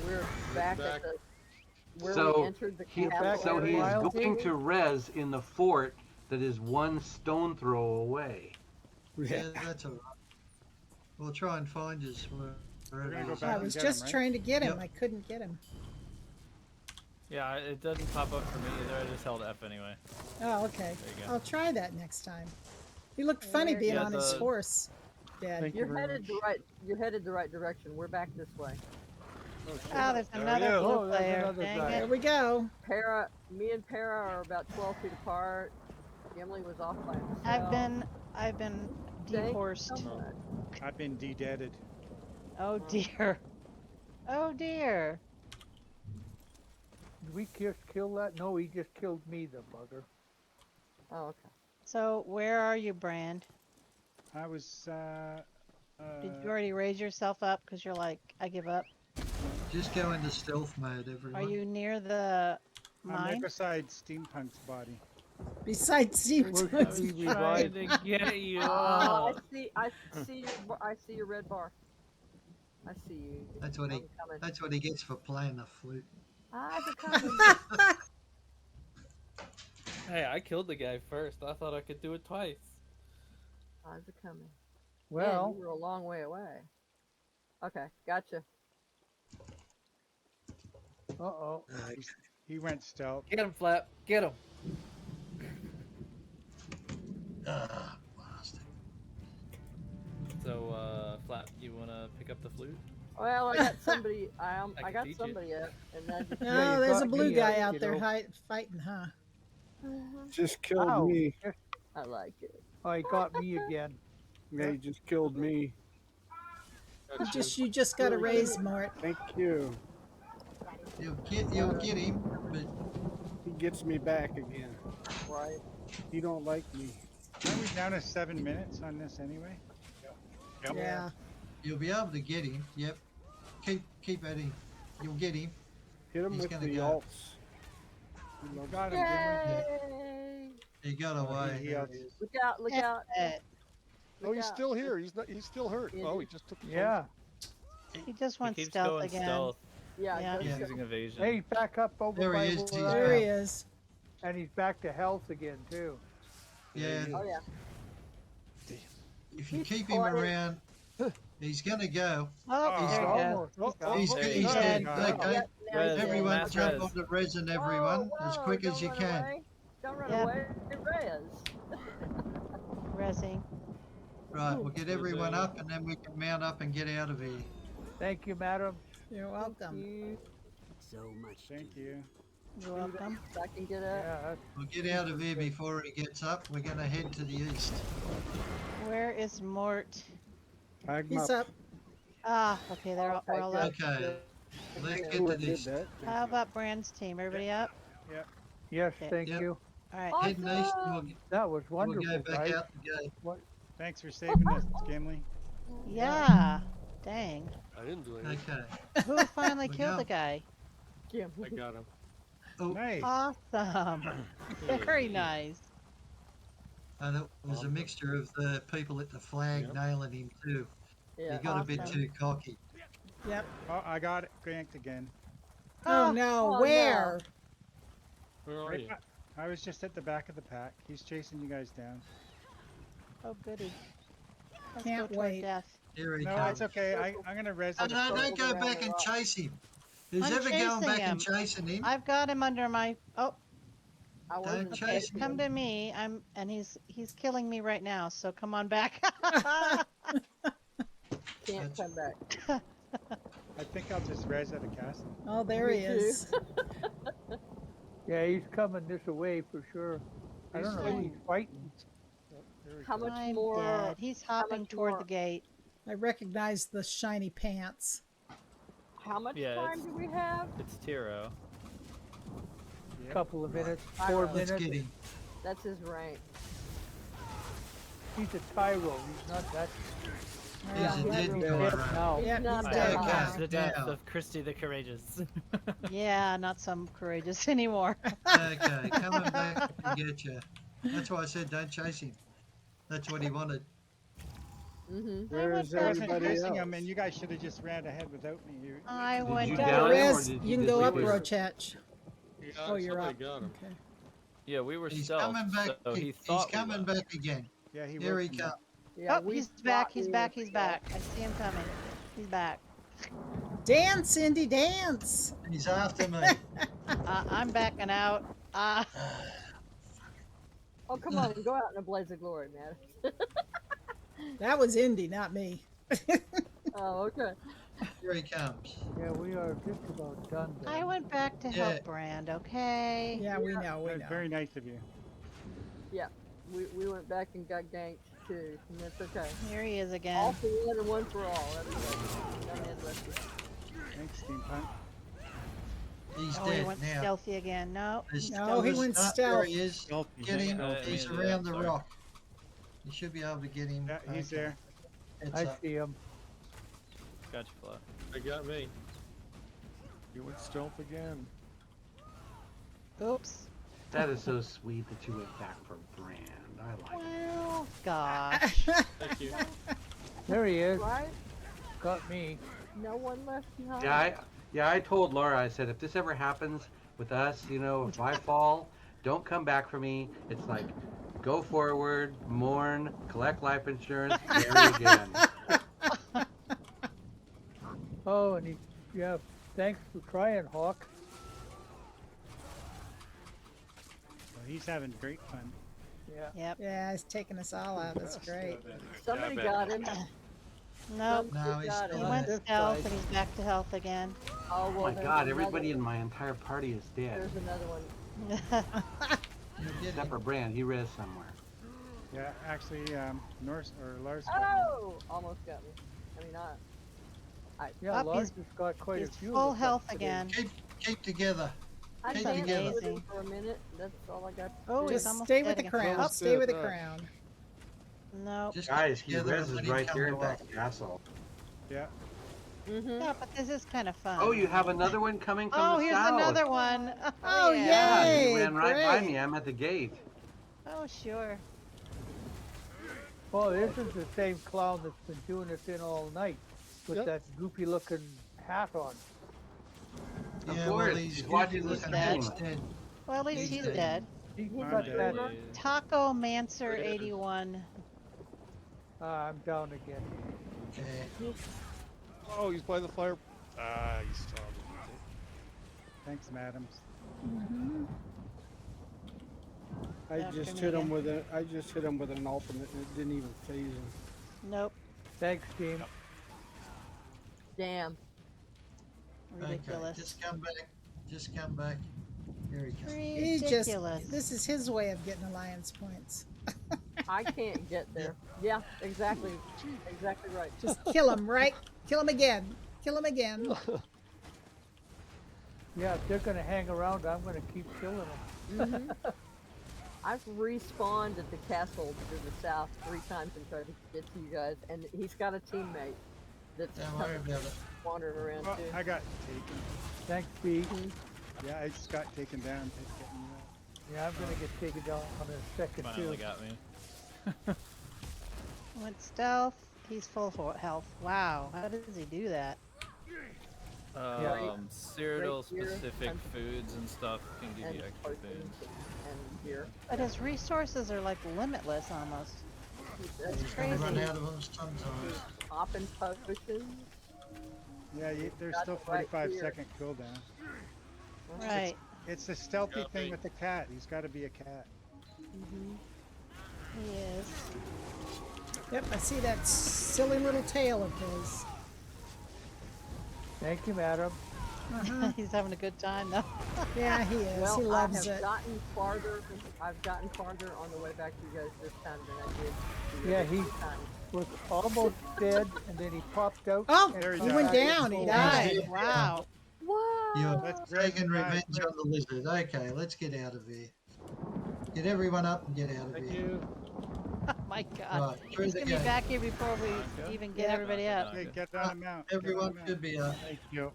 We're back at the where we So entered the he, capital so he area. is going to res in the fort that is one stone throw away. Yeah, that's all right. We'll try and find us wherever gonna he go is. back I and was get just him, right? trying to get him. Yep. I couldn't get him. Yeah, it doesn't pop up for me either. I just held F anyway. Oh, okay. There you go. I'll try that next time. He looked funny being Yeah, on his the- horse. Dad. Thank you You're very headed much. the right. You're headed the right direction. We're back this way. Oh, there's There another he is. blue Oh, there's player. another Dang guy. There it. we go. Me and Para are about 12 feet apart. Gimli was off by himself. I've been Thank you dehorsed. so much. I've been de-deaded. Oh dear. Oh dear. Did we just kill that? No, he just killed me, the bugger. Oh, okay. So where are you, Brand? I was. Did you already raise yourself up because you're like, I give up? Just go into stealth mode, everyone. Are you near the I'm right mine? beside Steampunk's body. Besides Steve. We're Jones. we Trying revived. to get you. I see your red bar. I see you. That's what he. I'm coming. That's what he gets for playing the flute. I'm coming. Hey, I killed the guy first. I thought I could do it twice. I'm coming. Well, Man, you were a long way away. Okay, gotcha. uh-oh. He went stealth. Get him, Flap. Get him. Ah, bastard. So, Flap, you wanna pick up the flute? Well, I got somebody. I can got teach you. somebody up, and then just Yeah, Oh, you there's a got blue me guy up, out you there know. fighting, huh? Just killed Ow. me. I like it. Oh, he got me again. Yeah, he just killed me. You just got to raise, Mort. Thank you. You'll get him, but He gets me back again. Right. He don't like me. Aren't we down to 7 minutes on this anyway? Yep. Yeah. you'll be able to get him. Yep. Keep at him. You'll get him. Hit him He's with gonna the go. alts. He loves Got him, Yay! He got away. he There else- he is. Look out! Look out! Oh, Look he's out. still here. He's not. He's still hurt. Is Oh, he? he just took. The Yeah. He just He wants keeps stealth going again. stealth. Yeah. Yeah. go He's Yeah. stealth. using evasion. Hey, he's back up over There by he is, where geez. I There he am. is. And he's back to health again, too. Yeah. Oh yeah. If you He's keep him caught it. around, he's gonna go. Oh, He's there you go. Almost. He's There he's you dead. go. Okay. Yep, now Res, he's dead. Everyone mass jump res. onto resin, everyone, as Whoa, quick as don't you run can. away. Don't run Yep. away. Res. Resing. Right, we'll get everyone up and then we can mount up and get out of here. Thank you, madam. You're welcome. You. So much. Thank you. You're welcome. I can get up. Yeah, We'll get out of here before he gets up. We're going to head to the east. Where is Mort? Tag 'em He's up. Ah, okay, we're all up. Okay, let's get Who to did this. that? How about Brand's team? Everybody up? Yep. yes, Yeah. thank Yep. you. All right. Heading east, and That was we'll wonderful, go back guys. out the gate. Thanks for saving us, Gimli. Yeah. Dang. I didn't do anything. Okay. Who finally We killed go. the guy? Jim. I got him. Oh, Nice. Awesome. Very nice. and it was a mixture of the people at the flag Yep. nailing him too. Yeah. He got a bit Awesome. too cocky. Yep. Oh, I got it. Ganked again. Oh, no. oh, Where? Where are Right you? I was just at the back of the pack. He's chasing you guys down. Oh, goody. Let's Can't go toward wait. death. Here he No, comes. it's okay. I'm gonna res Oh, it. no, don't go Circle back around and the rock. chase him. Who's I'm ever going chasing back him. and chasing him? I've got him under my. Oh, I Don't wasn't okay. chase him. Come to me. And he's killing me right now. So come on back. Can't come back. I think I'll just res at a castle. Oh, there he Me too. is. Yeah, he's coming this way for sure. I don't know who he's fighting. There we How go. much I'm more? dead. He's hopping much toward more? the gate. I recognize the shiny pants. How much Yeah, time it's- do we have? It's Tiro. Yep. Couple of minutes, I 4 know. Let's minutes. get him. That's his rank. He's a tyro. He's not that. He's a Yeah, dead he's dead guy. now. He's Yeah, not he's that dead Okay. now. high. The death Now. of Christy the Courageous. Yeah, not some courageous anymore. Okay, coming back to get you. That's why I said don't chase him. That's what he wanted. Mm-hmm. Where went is back I wasn't to everybody chasing else? him, and you guys should have just ran ahead without me. I Did went you Got back. down a him, or res. did You you can go up, disappear? Rochach. Yeah, Oh, you're somebody up. got him. Okay. Yeah, we were He's stealth, coming back. so he He's thought we coming left. back again. Yeah, he Here he woke me comes. up. Yeah, Oh, we he's back. fought He's you back. with He's that. back. I see him coming. He's back. Dance, Cindy, dance. He's after me. I'm backing out. Oh, come on, go out in a blaze of glory, man. That was Indy, not me. Oh, okay. Here he comes. Yeah, we are just about done. Then. I went back to Yeah. help Brand. Okay. Yeah, we know, we That's know. very nice of you. Yeah, we went back and got ganked too, and that's okay. Here he is All again. for one and one for all. That's good. I'm interested. Thanks, Steampunk. He's Oh, he dead went now. stealthy again. No. There's No, he there's went not- There stealth. he is. Stealthy. Get him. Uh, He's yeah, around the sorry. rock. You should be able to get him. Yeah, he's Okay. there. Heads I up. see him. Gotcha, Flo. They got me. You went stealth again. Oops. That is so sweet that you went back for Brand. I like it. Well, gosh. Thank you. There he is. Right? Got me. No one left behind. Yeah, I told Laura, I said, if this ever happens with us, you know, if I fall, don't come back for me. It's like, go forward, mourn, collect life insurance, marry again. Oh, and yeah, thanks for trying, Hawk. Well, he's having great fun. Yeah. Yep. Yeah, he's taking us all out. That's great. Somebody Yeah, I got bet. him. Nope. No, he's got still He him. went there. stealth and he's back to health again. Oh, Oh well, my there's god, another everybody in one. my entire party is dead. There's another one. You get Except him. for Brand, he res somewhere. Yeah, actually, Norse or Lars. Oh! Almost got me. I mean, Yeah, Up, Lars he's- has got quite He's a few. full of us health today. again. Keep together. I Keep danced together. with him Amazing. for a minute. That's all I got. Oh, he's Just almost stay dead with the again. crown. Almost Stay with the dead, crown. Nope. Just Guys, keep he together and reses let him right come there to in that us. castle. Yeah. Mm-hmm. Yeah, but this is kind of fun. Oh, you have another one coming from Oh, the here's south. another one. Oh, yeah. Yeah, Yay, he ran right by great. me. I'm at the gate. Oh, sure. Oh, this is the same clown that's been doing us in all night with Yep. that goofy looking hat on. Of Yeah, course, well, he's he's watching good this looking dead. at us dead. Well, at least He's he's dead. dead. He I'm got dead. that. Taco Mancer 81. I'm down again. Okay. Oh, he's by the fire. Ah, he's still. Thanks, madams. I After just me hit him again. with a. I just hit him with an ultimate, and it didn't even phase him. Nope. Thanks, team. Damn. Okay. Ridiculous. Just come back. Just come back. Here he comes. He Ridiculous. just, this is his way of getting alliance points. I can't get there. Yeah, exactly. Exactly right. Just kill him, right? Kill him again. Kill him again. Yeah, if they're gonna hang around, I'm gonna keep killing them. I've respawned at the castle to the south 3 times and tried to get to you guys, and he's got a teammate that's Don't worry about it. wandering around Oh, too. I got taken. Thanks, B. Yeah, I just got taken down. It's getting me up. Yeah, I'm gonna get taken down in a second Finally too. got me. With stealth, he's full health. Wow, how does he do that? Cyrodiil Right here, specific and- foods and stuff can give and you extra potions foods. and gear. But his resources are like limitless almost. That's He's going to run crazy. out of them sometimes. popping potions. Yeah, there's Got still it right 45-second cooldown. Right. It's the stealthy thing with the cat. He's got to be a cat. He is. Yep, I see that silly little tail of his. Thank you, madam. He's having a good time though. Yeah, he is. Well, He loves I have it. gotten farther. I've gotten farther on the way back to you guys this time than I did. the Yeah, other he 2 times. was almost dead, and then he popped out. Oh, and There he he died. went down. He He's died. dead. Wow. What? You're Let's taking grab- revenge on the lizard. Okay, let's get out of here. Get everyone up and get out of Thank here. you. Oh my god. Right, through He's the gonna be gate. back here before we even get everybody up. Okay, get on the mount. Get on the Everyone mount. should be up. Thank you.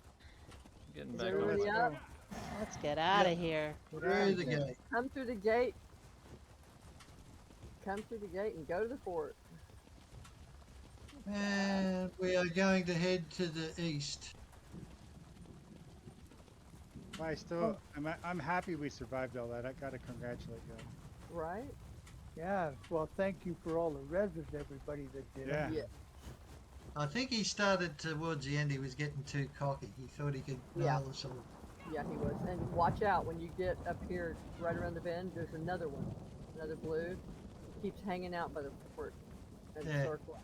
Getting Is back everybody Let's up? go. Let's get out of here. Through the gate. Come through the gate. Come through the gate and go to the fort. And we are going to head to the east. Well, I'm happy we survived all that. I gotta congratulate you. Right? Yeah. Well, thank you for all the reses, everybody that did. Yeah. Yeah. I think he started towards the end. He was getting too cocky. He thought he could Yeah. nail us all. Yeah, he was. And watch out when you get up here, right around the bend. There's another one, another blue. Keeps hanging out by the fort and Yeah. circle.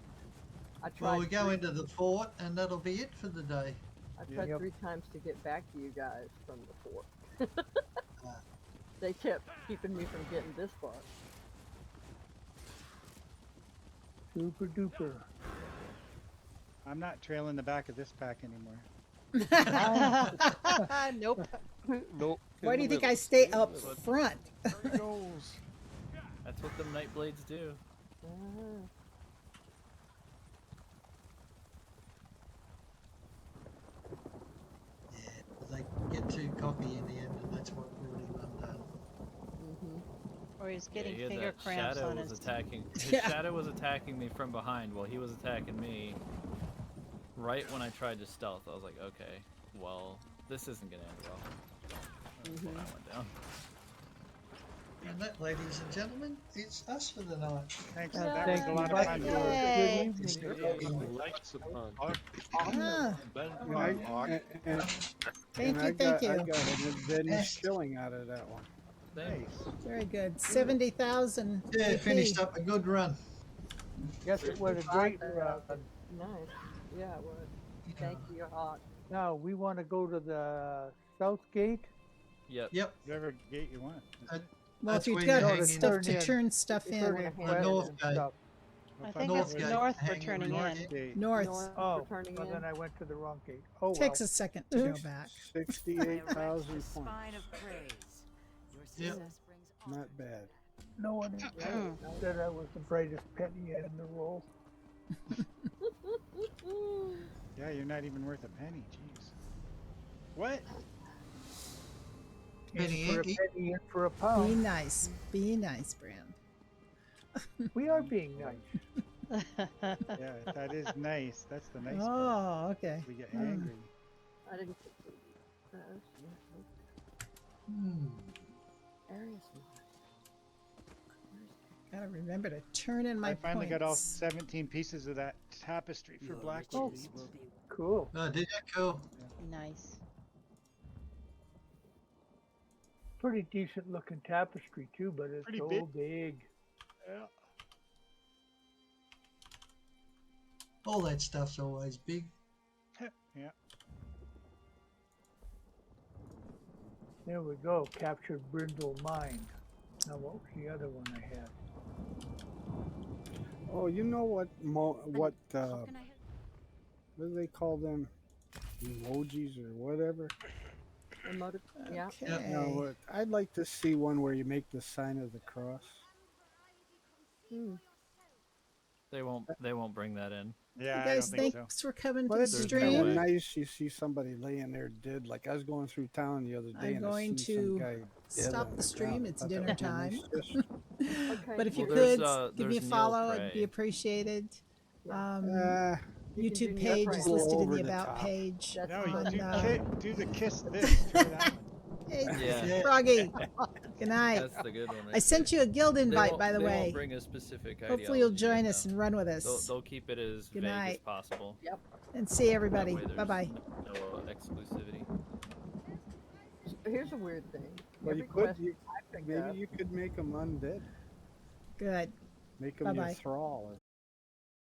I tried. Well, we go into the fort, and that'll be it for the day. I tried Yep. 3 times to get back to you guys from the fort. Ah. They kept keeping me from getting this far. Super duper. I'm not trailing the back of this pack anymore. Nope. Nope. Why do you think I stay up front? There he goes. That's what them night blades do. Ah. Yeah, they get too cocky in the end, and that's what brought him undone. Or he's Yeah, getting he had finger that cramps shadow on was his attacking. His Yeah. shadow was attacking me from behind while he was attacking me. Right when I tried to stealth, I was like, okay, well, this isn't gonna end well. That's when I went down. And that, ladies and gentlemen, is us for the night. Thanks. Yeah. That was Thank a you. lot of Bye. fun. Yay. Good evening. Likes upon. Ah, And I, and, thank and I you, thank got, I you. got an advantage killing out of that one. Thanks. Very good. 70,000. Yeah, AP. finished up a good run. Yes, it was a great run. Nice. Yeah, it was. Thank you, Hawk. Now we want to go to the south gate. Yep. Yep. Whatever gate you want. Uh, Well, That's if where you've you're got hanging. stuff to in. turn stuff Turn in. in The west north and gate. stuff. I think North it's gate, north we're hanging turning north in. gate. North. Oh, turning well, in. then I went to the wrong gate. Oh, well. Takes a second to go back. 68,000 points. Spine of praise. Your Yep. success brings Not bad. No one said I was the brightest penny in the roll. Yeah, you're not even worth a penny. Jeez. What? Penny In for a Yankee. penny, in for a Be pound. nice. Be nice, Brand. We are being nice. Yeah, that is nice. That's the nice part. Oh, okay. We get Hmm. angry. I didn't. Areas. Gotta remember to turn in my I finally points. got all 17 pieces of that tapestry for Black Oh, Lilies. cool. Oh, did that cool? Nice. Pretty decent looking tapestry too, but it's Pretty so big. Yeah. All that stuff's always big. Yeah. There we go. Captured Brindle Mine. Now what was the other one I had? Oh, you know what? What How can I help? what do they call them? Emojis or whatever. Yeah. Okay. No, what I'd like to see one where you make the sign of the cross. Hmm. They won't bring that in. Yeah, You I guys, don't think so. thanks for coming But to the it's There's kind no of stream. way. nice. You see somebody laying there dead. Like I was going through town the other day I'm and I going seen some to guy dead stop on the the stream. ground. I It's thought that dinner was a nice time. gesture. Okay. But if you Well, could, there's give me a Neil follow. It'd be Prey. appreciated. Yeah. Uh, You can do YouTube Neil page Prey. is That's a little listed in over the the About top. page. That's No, on, do the kiss this. Try that one. Hey, Yeah. Froggy. Good night. That's the good one. Right I sent there. you a guild invite, by the they way. won't bring a specific Hopefully you'll ideology join in, us though. and run with us. They'll keep it as Good vague as night. possible. Yep. And see That everybody. way there's Bye-bye. no exclusivity. Here's a weird thing. Well, Every you could. quest I pick Maybe up, you could make them undead. Good. Make them your Bye-bye. thrall.